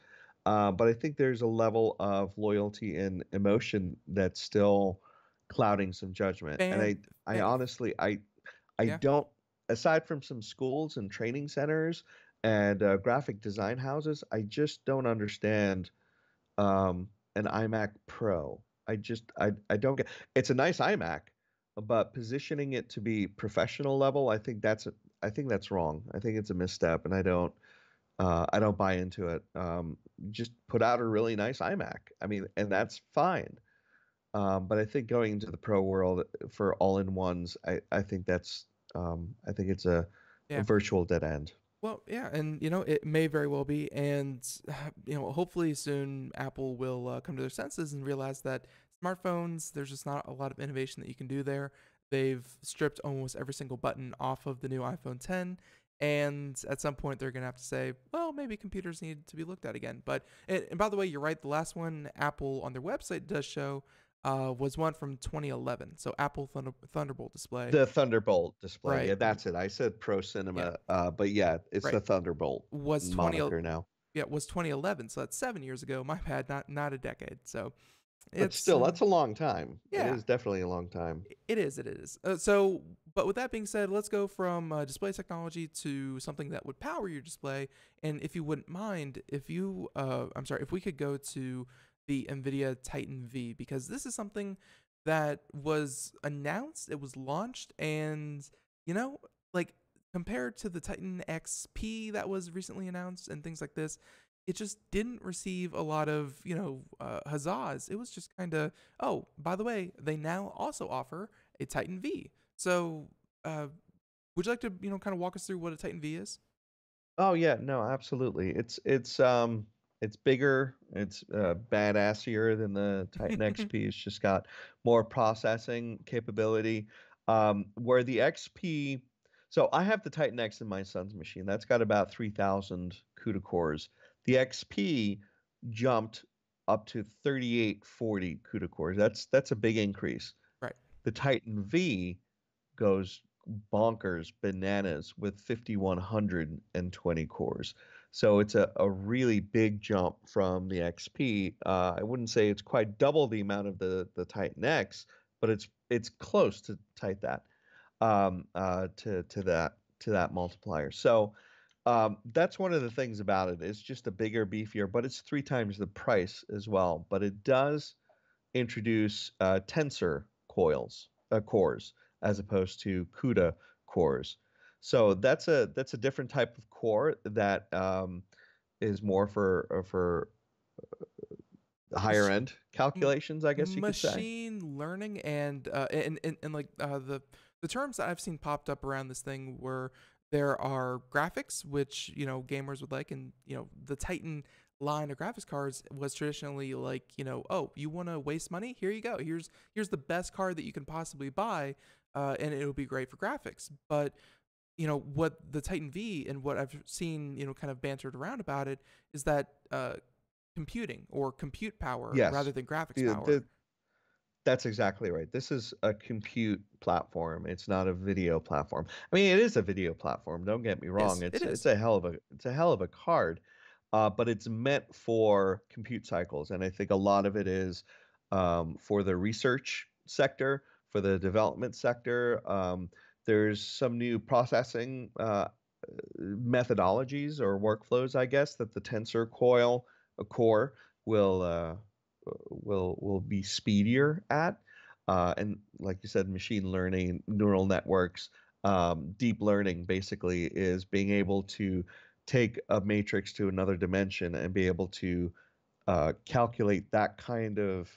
But I think there's a level of loyalty and emotion that's still clouding some judgment. And Fan, I fan honestly, I yeah. don't, aside from some schools and training centers and graphic design houses, I just don't understand an iMac Pro. I don't get. It's a nice iMac, but positioning it to be professional level, I think that's wrong. I think it's a misstep, and I don't buy into it. Just put out a really nice iMac. I mean, and that's fine. But I think going into the pro world for all-in-ones, I think it's a Yeah. virtual dead end. Well, yeah, and it may very well be, and hopefully soon Apple will come to their senses and realize that smartphones, there's just not a lot of innovation that you can do there. They've stripped almost every single button off of the new iPhone 10, and at some point they're gonna have to say, well, maybe computers need to be looked at again. But and by the way, you're right. The last one, Apple on their website does show was one from 2011. So Apple Thunderbolt display. The Thunderbolt display. Right. Yeah, that's it. I said Pro Yeah. Cinema, but yeah, it's Right. the Thunderbolt Was 20 moniker now. Yeah, it was 2011. So that's 7 years ago. My bad, not a decade. So But it's still, that's a long time. It yeah, is definitely a long time. it is. It is. So, but with that being said, let's go from display technology to something that would power your display. And if you wouldn't mind, if we could go to the NVIDIA Titan V, because this is something that was announced, it was launched, and like compared to the Titan XP that was recently announced and things like this, it just didn't receive a lot of huzzas. It was just kind of, oh, by the way, they now also offer a Titan V. So would you like to kind of walk us through what a Titan V is? Oh yeah, no, absolutely. It's bigger, it's badassier than the Titan XP. It's just got more processing capability. Where the XP, so I have the Titan X in my son's machine. That's got about 3,000 CUDA cores. The XP jumped up to 3840 CUDA cores. That's a big increase. Right. The Titan V goes bonkers bananas with 5,120 cores. So it's a really big jump from the XP. I wouldn't say it's quite double the amount of the Titan X, but it's close to tight that to that multiplier. So that's one of the things about it. It's just a bigger, beefier, but it's 3 times the price as well. But it does introduce tensor cores as opposed to CUDA cores. So that's a different type of core that is more for higher end calculations, I guess you could say. Machine learning and like the terms that I've seen popped up around this thing were there are graphics which gamers would like, and the Titan line of graphics cards was traditionally like, oh, you want to waste money, here you go, here's the best card that you can possibly buy, and it will be great for graphics. But what the Titan V and what I've seen kind of bantered around about it is that computing or compute power Yes, rather than graphics the, power. the, that's exactly right. This is a compute platform. It's not a video platform. I mean, it is a video platform. Don't get me wrong. Yes, it It's is. a hell of a card, but it's meant for compute cycles, and I think a lot of it is for the research sector, for the development sector. There's some new processing methodologies or workflows, I guess, that the tensor coil core will will be speedier at. And like you said, machine learning, neural networks, deep learning basically is being able to take a matrix to another dimension and be able to calculate that kind of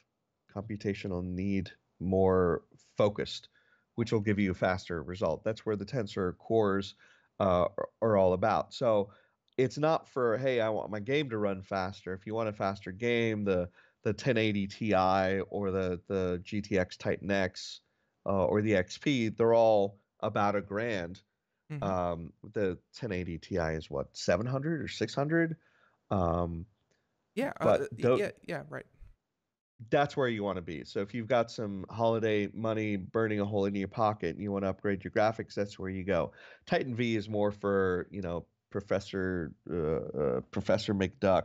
computational need more focused, which will give you a faster result. That's where the tensor cores are all about. So it's not for, hey, I want my game to run faster. If you want a faster game, the 1080 Ti or the GTX Titan X or the XP, they're all about a grand. Hmm. The 1080 Ti is what, 700 or 600? Um, Yeah, but yeah, right. that's where you want to be. So if you've got some holiday money burning a hole in your pocket and you want to upgrade your graphics, that's where you go. Titan V is more for, Professor McDuck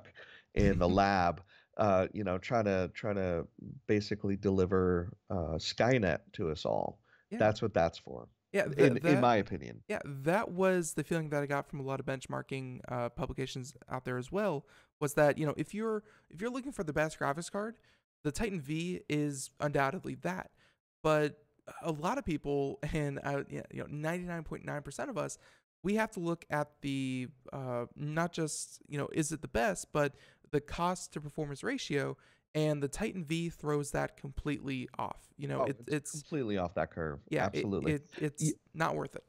in the lab, trying to basically deliver Skynet to us all. Yeah, That's what that's for, yeah. in my opinion. Yeah, that was the feeling that I got from a lot of benchmarking publications out there as well. Was that if you're looking for the best graphics card, the Titan V is undoubtedly that. But a lot of people, and 99.9% of us, we have to look at the not just is it the best, but the cost to performance ratio. And the Titan V throws that completely off. Oh, it's It's completely off that curve. yeah, Absolutely. it's not worth it.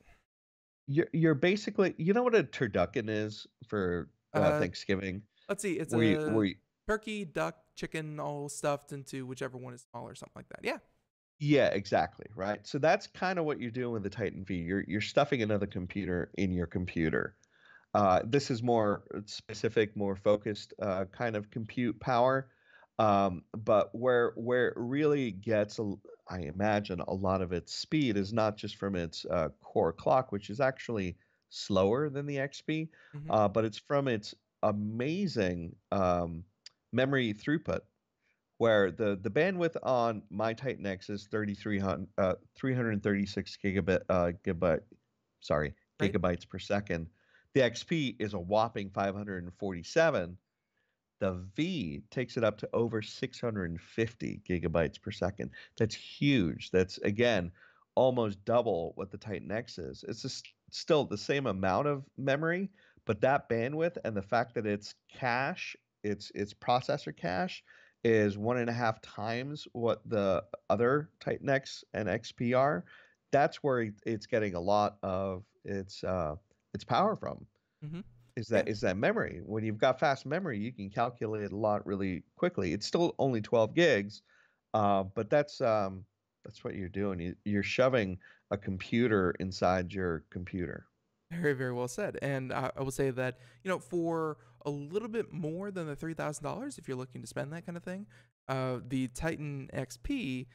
You're basically, you know what a turducken is for Uh, Thanksgiving? let's see. It's Where you a where you, turkey, duck, chicken, all stuffed into whichever one is smaller, something like that. Yeah. yeah, exactly, right. So that's kind of what you're doing with the Titan V. You're stuffing another computer in your computer. This is more specific, more focused kind of compute power. But where it really gets, I imagine, a lot of its speed is not just from its core clock, which is actually slower than the XP, Hmm. but it's from its amazing memory throughput, where the bandwidth on my Titan X is 336 Right. gigabytes per second. The XP is a whopping 547. The V takes it up to over 650 gigabytes per second. That's huge. That's, again, almost double what the Titan X is. It's just still the same amount of memory, but that bandwidth and the fact that its cache, its processor cache, is 1.5 times what the other Titan X and XP are. That's where it's getting a lot of its power from, Hmm. is Yeah. that memory. When you've got fast memory, you can calculate a lot really quickly. It's still only 12 gigs, but that's what you're doing. You're shoving a computer inside your computer. Very, very well said. And I will say that, for a little bit more than the $3,000, if you're looking to spend that kind of thing, the Titan XP,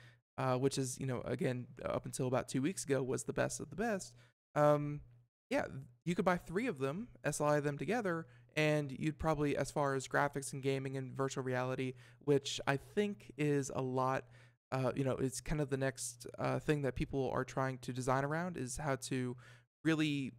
which is, again, up until about 2 weeks ago, was the best of the best. Um, yeah, you could buy three of them, SLI them together, and you'd probably, as far as graphics and gaming and virtual reality, which I think is a lot. It's kind of the next thing that people are trying to design around, is how to really,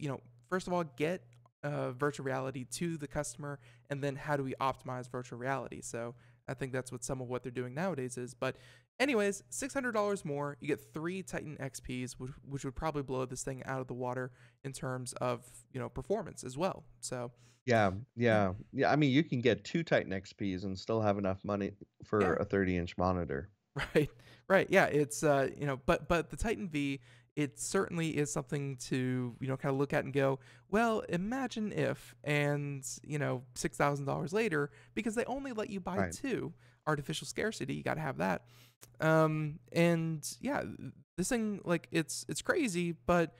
first of all, get virtual reality to the customer, and then how do we optimize virtual reality? So I think that's what some of what they're doing nowadays is. But anyways, $600 more, you get three Titan XPs, which would probably blow this thing out of the water in terms of performance as well. So Yeah, yeah, yeah. I mean, you can get two Titan XPs and still have enough money for yeah. a 30-inch monitor. Right, right. Yeah, it's but the Titan V, it certainly is something to kind of look at and go, well, imagine if, and $6,000 later, because they only let you buy Right. two. Artificial scarcity, you got to have that. And yeah, this thing, like, it's crazy, but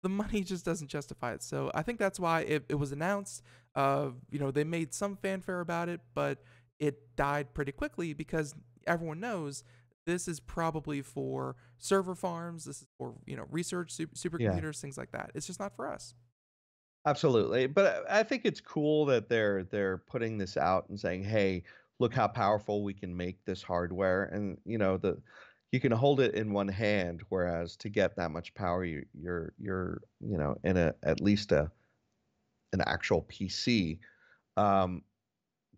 the money just doesn't justify it. So I think that's why it was announced. They made some fanfare about it, but it died pretty quickly because everyone knows this is probably for server farms. This is for research Yeah. supercomputers, things like that. It's just not for us. Absolutely. But I think it's cool that they're putting this out and saying, "Hey, look how powerful we can make this hardware." And you can hold it in one hand, whereas to get that much power, you're in at least an actual PC. Um,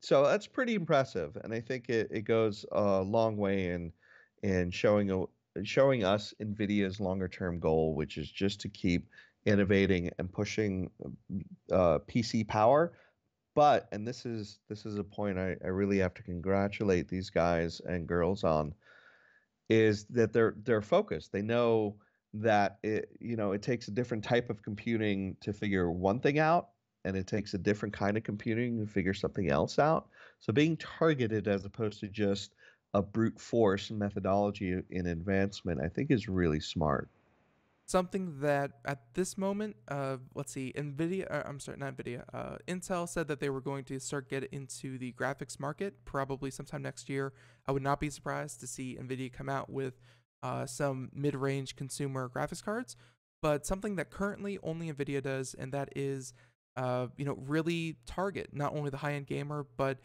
so that's pretty impressive, and I think it goes a long way in showing us NVIDIA's longer term goal, which is just to keep innovating and pushing PC power. But, and this is a point I really have to congratulate these guys and girls on, is that they're focused. They know that it takes a different type of computing to figure one thing out, and it takes a different kind of computing to figure something else out. So being targeted as opposed to just a brute force methodology in advancement, I think is really smart. Something that at this moment, let's see, NVIDIA, I'm sorry, not NVIDIA, Intel said that they were going to start getting into the graphics market probably sometime next year. I would not be surprised to see NVIDIA come out with some mid-range consumer graphics cards, but something that currently only NVIDIA does, and that is, really target not only the high-end gamer, but,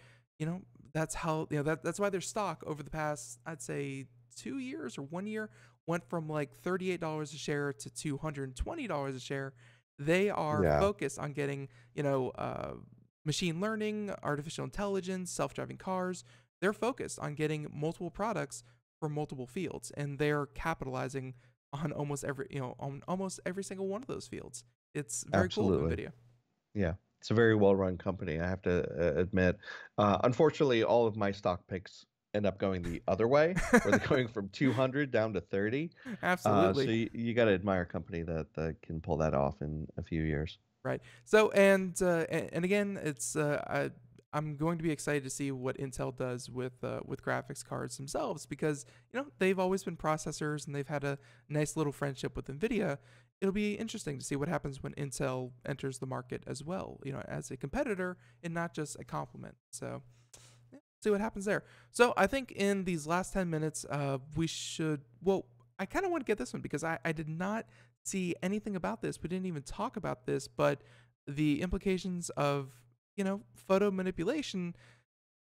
that's how, that's why their stock over the past, I'd say, 2 years or 1 year went from like $38 a share to $220 a share. They are Yeah, focused on getting, machine learning, artificial intelligence, self-driving cars. They're focused on getting multiple products for multiple fields, and they're capitalizing on almost every single one of those fields. It's very cool of absolutely. NVIDIA. Yeah, it's a very well-run company, I have to admit. Unfortunately, all of my stock picks end up going the other way, where they're going from 200 down to 30. So Absolutely. you got to admire a company that can pull that off in a few years. Right. So and again, I'm going to be excited to see what Intel does with graphics cards themselves, because they've always been processors and they've had a nice little friendship with Nvidia. It'll be interesting to see what happens when Intel enters the market as well, as a competitor and not just a complement. So see what happens there. So I think in these last 10 minutes, we should, well, I kind of want to get this one because I did not see anything about this. We didn't even talk about this, but the implications of, photo manipulation,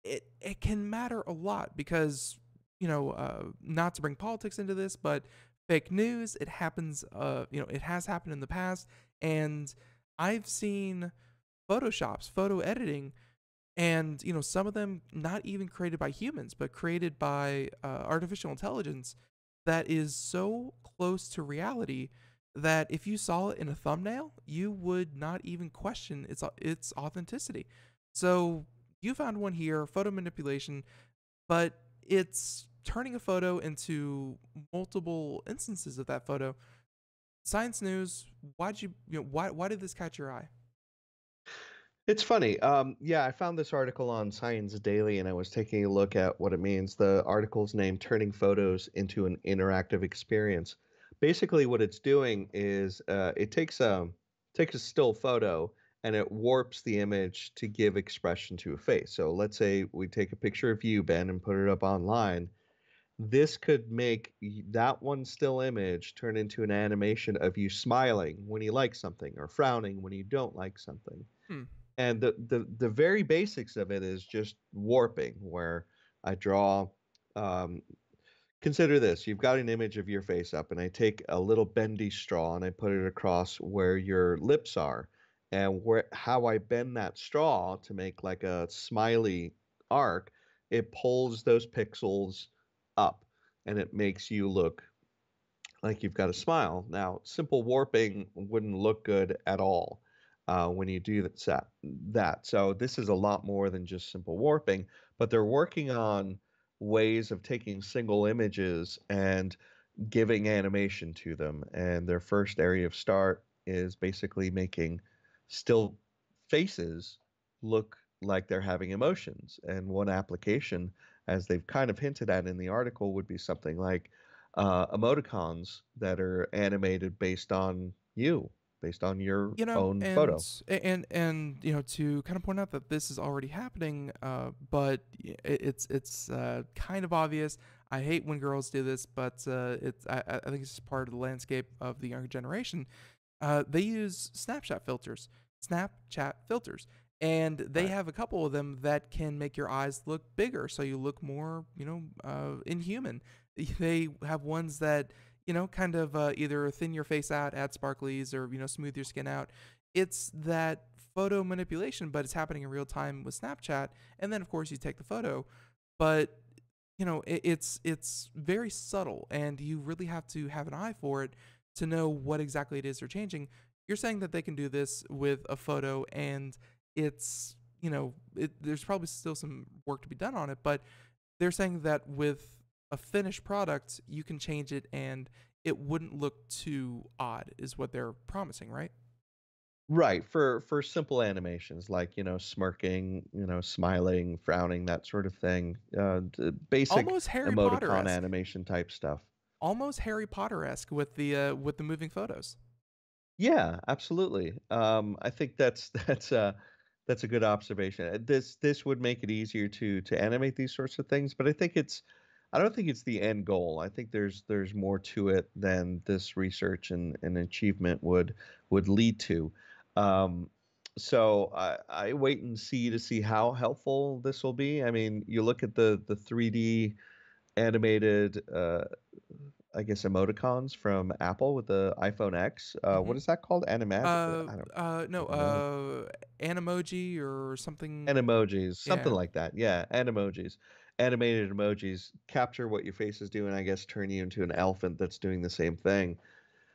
it can matter a lot because, not to bring politics into this, but fake news, it happens, it has happened in the past. And I've seen Photoshops, photo editing, and some of them not even created by humans but created by artificial intelligence that is so close to reality that if you saw it in a thumbnail you would not even question its authenticity. So you found one here, photo manipulation, but it's turning a photo into multiple instances of that photo. Science news, why did this catch your eye? It's funny. Yeah, I found this article on Science Daily and I was taking a look at what it means. The article's named Turning Photos into an Interactive Experience. Basically, what it's doing is it takes a still photo and it warps the image to give expression to a face. So let's say we take a picture of you, Ben, and put it up online. This could make that one still image turn into an animation of you smiling when you like something or frowning when you don't like something. Hmm. And the very basics of it is just warping, where I draw. Um, Consider this: you've got an image of your face up, and I take a little bendy straw and I put it across where your lips are, and where how I bend that straw to make like a smiley arc, it pulls those pixels up, and it makes you look like you've got a smile. Now, simple warping wouldn't look good at all when you do that. So this is a lot more than just simple warping, but they're working on ways of taking single images and giving animation to them. And their first area of start is basically making still faces look like they're having emotions. And one application, as they've kind of hinted at in the article, would be something like emoticons that are animated based on your own photo. And to kind of point out that this is already happening, but it's kind of obvious. I hate when girls do this, but I think it's just part of the landscape of the younger generation. They use Snapchat filters, and they Right. have a couple of them that can make your eyes look bigger, so you look more, inhuman. They have ones that kind of either thin your face out, add sparklies, or smooth your skin out. It's that photo manipulation, but it's happening in real time with Snapchat, and then of course you take the photo, but it's very subtle, and you really have to have an eye for it to know what exactly it is they're changing. You're saying that they can do this with a photo, and it's there's probably still some work to be done on it, but they're saying that with a finished product, you can change it and it wouldn't look too odd, is what they're promising, right? Right, for simple animations like, smirking, smiling, frowning, that sort of thing. Basic Almost Harry Potter emoticon esque. animation type stuff. Almost Harry Potter esque with the moving photos. Yeah, absolutely. I think that's a good observation. This would make it easier to animate these sorts of things, but I don't think it's the end goal. I think there's more to it than this research and achievement would lead to. Um, so I wait and see to see how helpful this will be. I mean, you look at the 3D animated I guess emoticons from Apple with the iPhone X. What Hmm. is that called? Animagic? I don't No, even know. Animoji or something. Animojis, something Yeah. like that. Yeah, animojis. Animated emojis capture what your face is doing, I guess turn you into an elephant that's doing the same thing.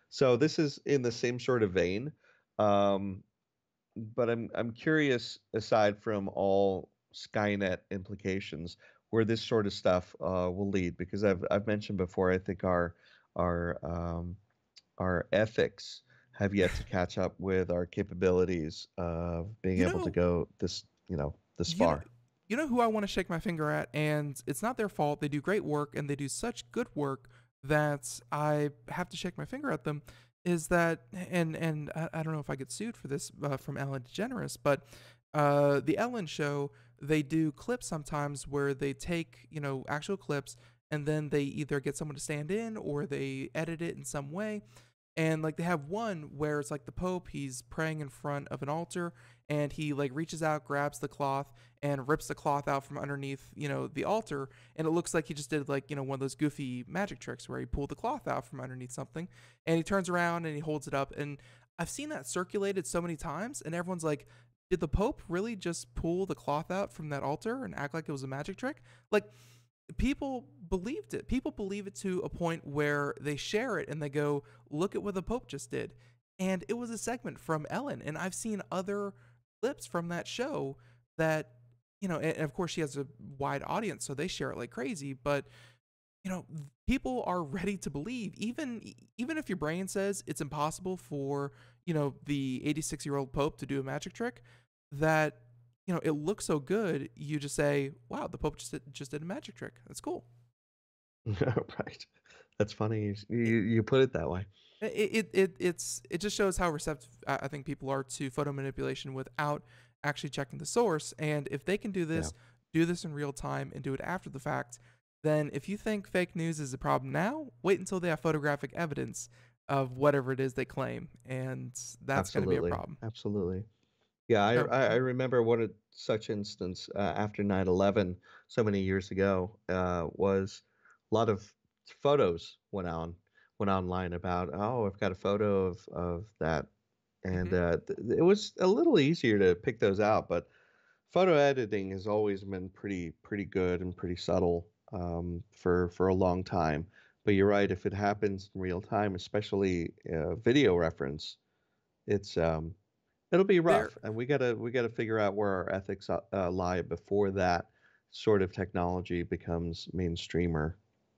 So this is in the same sort of vein. Um, but I'm curious, aside from all Skynet implications, where this sort of stuff will lead, because I've mentioned before, I think our our ethics have yet to catch up with our capabilities of being You able to know, go this you know, far. you know who I want to shake my finger at, and it's not their fault. They do great work, and they do such good work that I have to shake my finger at them. Is that and I don't know if I get sued for this from Ellen DeGeneres, but the Ellen show, they do clips sometimes where they take, actual clips, and then they either get someone to stand in or they edit it in some way. And like they have one where it's like the Pope, he's praying in front of an altar, and he like reaches out, grabs the cloth, and rips the cloth out from underneath, the altar. And it looks like he just did like, one of those goofy magic tricks where he pulled the cloth out from underneath something, and he turns around and he holds it up. And I've seen that circulated so many times, and everyone's like, did the Pope really just pull the cloth out from that altar and act like it was a magic trick? Like, people believed it. People believe it to a point where they share it and they go, look at what the Pope just did. And it was a segment from Ellen. And I've seen other clips from that show that, and of course she has a wide audience, so they share it like crazy. But, people are ready to believe, even if your brain says it's impossible for, the 86-year-old Pope to do a magic trick, that it looks so good, you just say, wow, the Pope just did a magic trick. That's cool. Right. That's funny. You put it that way. It just shows how receptive I think people are to photo manipulation without actually checking the source. And if they can do this, do this in real time and do it after the fact, then if you think fake news is a problem now, wait until they have photographic evidence of whatever it is they claim. And that's going to be a problem. Absolutely. Yeah, I remember one of such instance after 9/11 so many years ago was a lot of photos went online about, oh, I've got a photo of that, and it was a little easier to pick those out, but photo editing has always been pretty good and pretty subtle for a long time. But you're right, if it happens in real time, especially video reference, it's it'll be rough, and we gotta figure out where our ethics lie before that sort of technology becomes mainstreamer.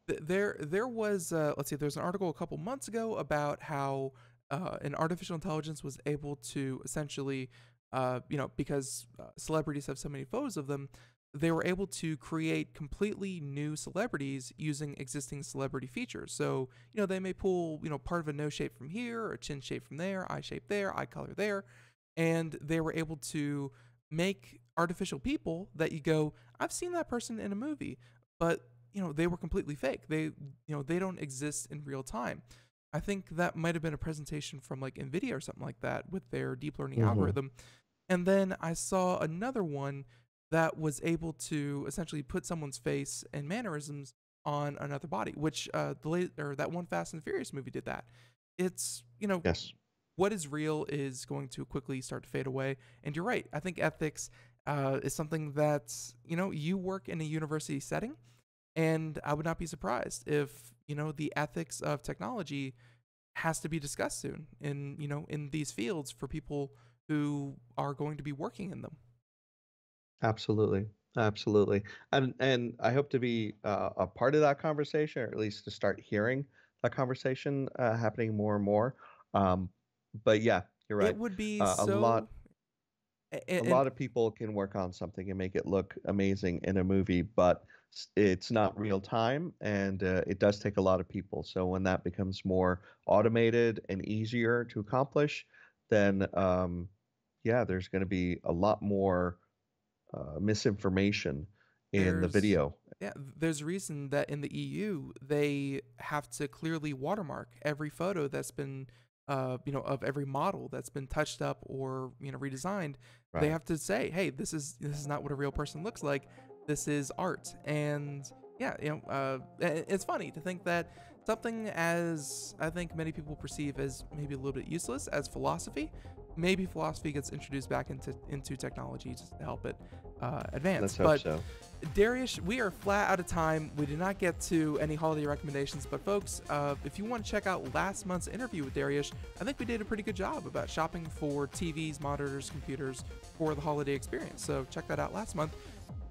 There was let's see, there's an article a couple months ago about how an artificial intelligence was able to essentially, because celebrities have so many photos of them, they were able to create completely new celebrities using existing celebrity features. So, they may pull, part of a nose shape from here, or a chin shape from there, eye shape there, eye color there. And they were able to make artificial people that you go, I've seen that person in a movie, but they were completely fake. They don't exist in real time. I think that might have been a presentation from like NVIDIA or something like that with their deep learning algorithm. And then I saw another one that was able to essentially put someone's face and mannerisms on another body, which that one Fast and Furious movie did that. It's, Yes. What is real is going to quickly start to fade away. And you're right. I think ethics is something that, you work in a university setting, and I would not be surprised if, the ethics of technology has to be discussed soon in these fields for people who are going to be working in them. Absolutely. And I hope to be a part of that conversation, or at least to start hearing that conversation happening more and more. But yeah, you're right. It would be A lot of people can work on something and make it look amazing in a movie, but it's not real time, and it does take a lot of people. So when that becomes more automated and easier to accomplish, then there's going to be a lot more misinformation in the video. Yeah, there's a reason that in the EU they have to clearly watermark every photo that's been of every model that's been touched up or redesigned. Right. They have to say, hey, this is not what a real person looks like. This is art. And it's funny to think that something as I think many people perceive as maybe a little bit useless as philosophy, maybe philosophy gets introduced back into technology just to help it advance. Let's hope so. Darius, we are flat out of time. We did not get to any holiday recommendations, but folks, if you want to check out last month's interview with Darius, I think we did a pretty good job about shopping for TVs, monitors, computers for the holiday experience. So check that out last month.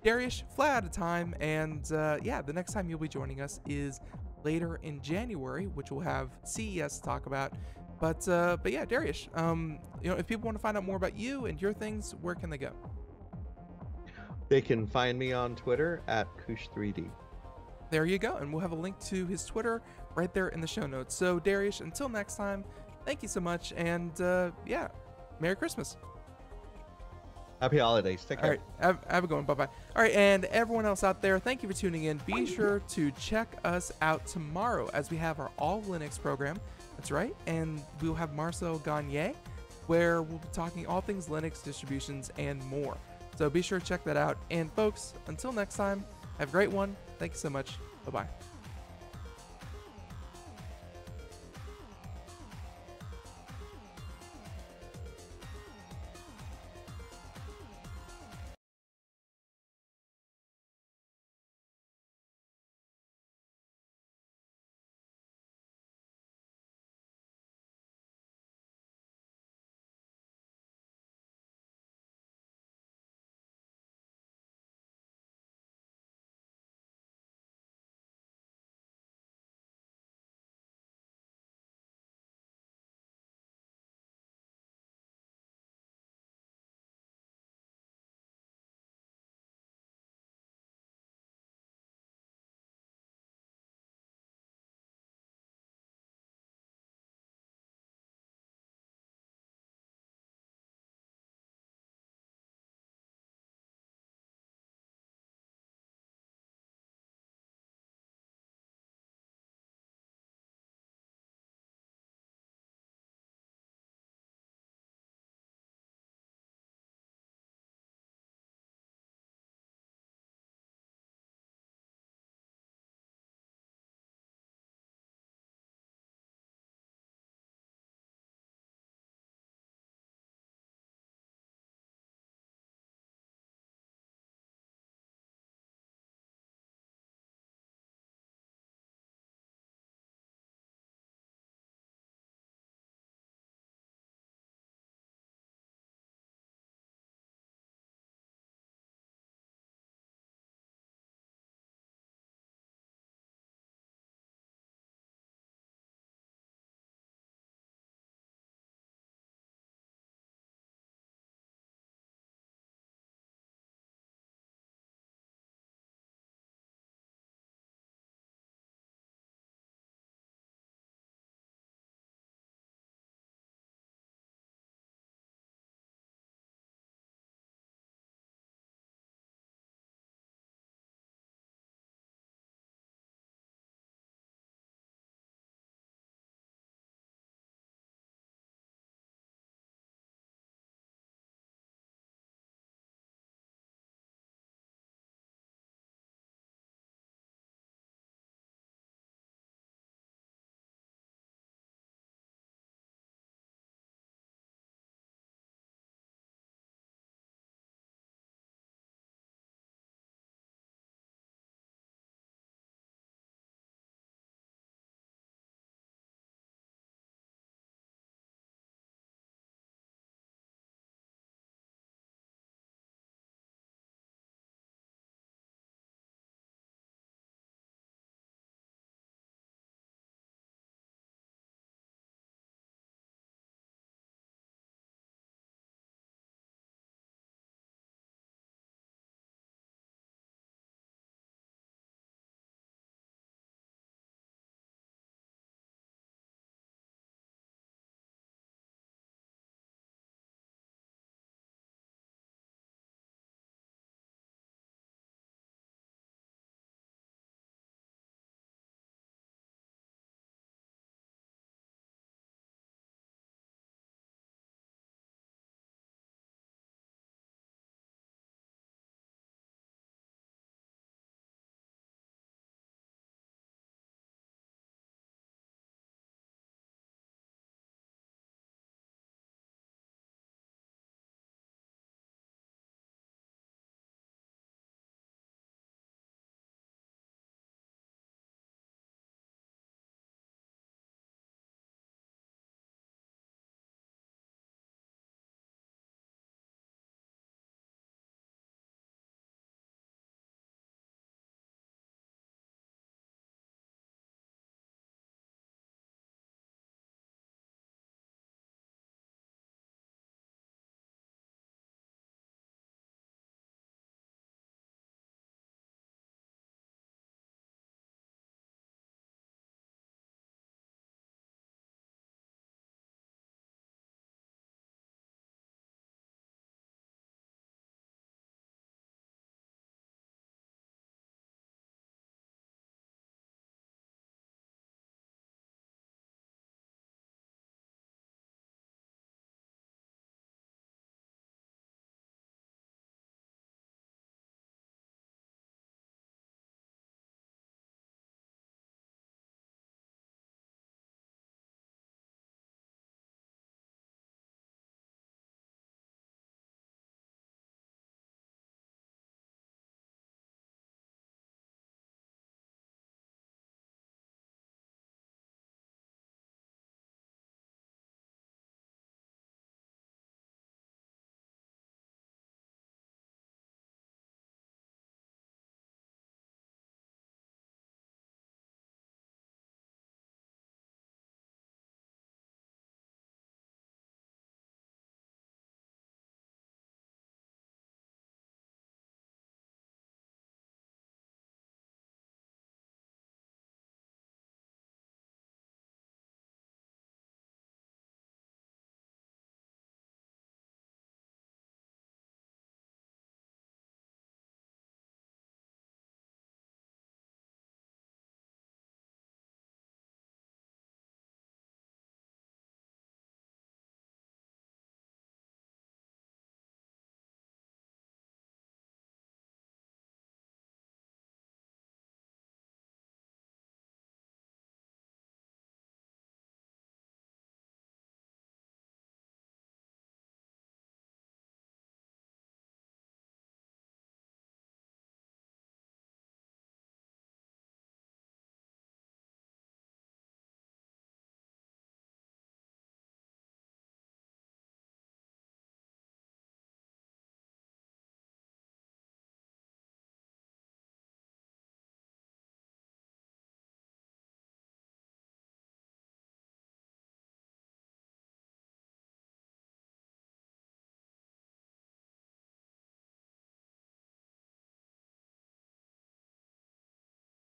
Darius, flat out of time, and the next time you'll be joining us is later in January, which we'll have CES to talk about. But yeah, Darius, if people want to find out more about you and your things, where can they go? They can find me on Twitter at Kush3D. There you go, and we'll have a link to his Twitter right there in the show notes. So Darius, until next time, thank you so much, and Merry Christmas. Happy holidays. Take All care. right, have a good one. Bye-bye. All right, and everyone else out there, thank you for tuning in. Be sure to check us out tomorrow as we have our All Linux program. That's right, and we'll have Marcel Gagne, where we'll be talking all things Linux distributions and more. So be sure to check that out. And folks, until next time, have a great one. Thank you so much. Bye-bye.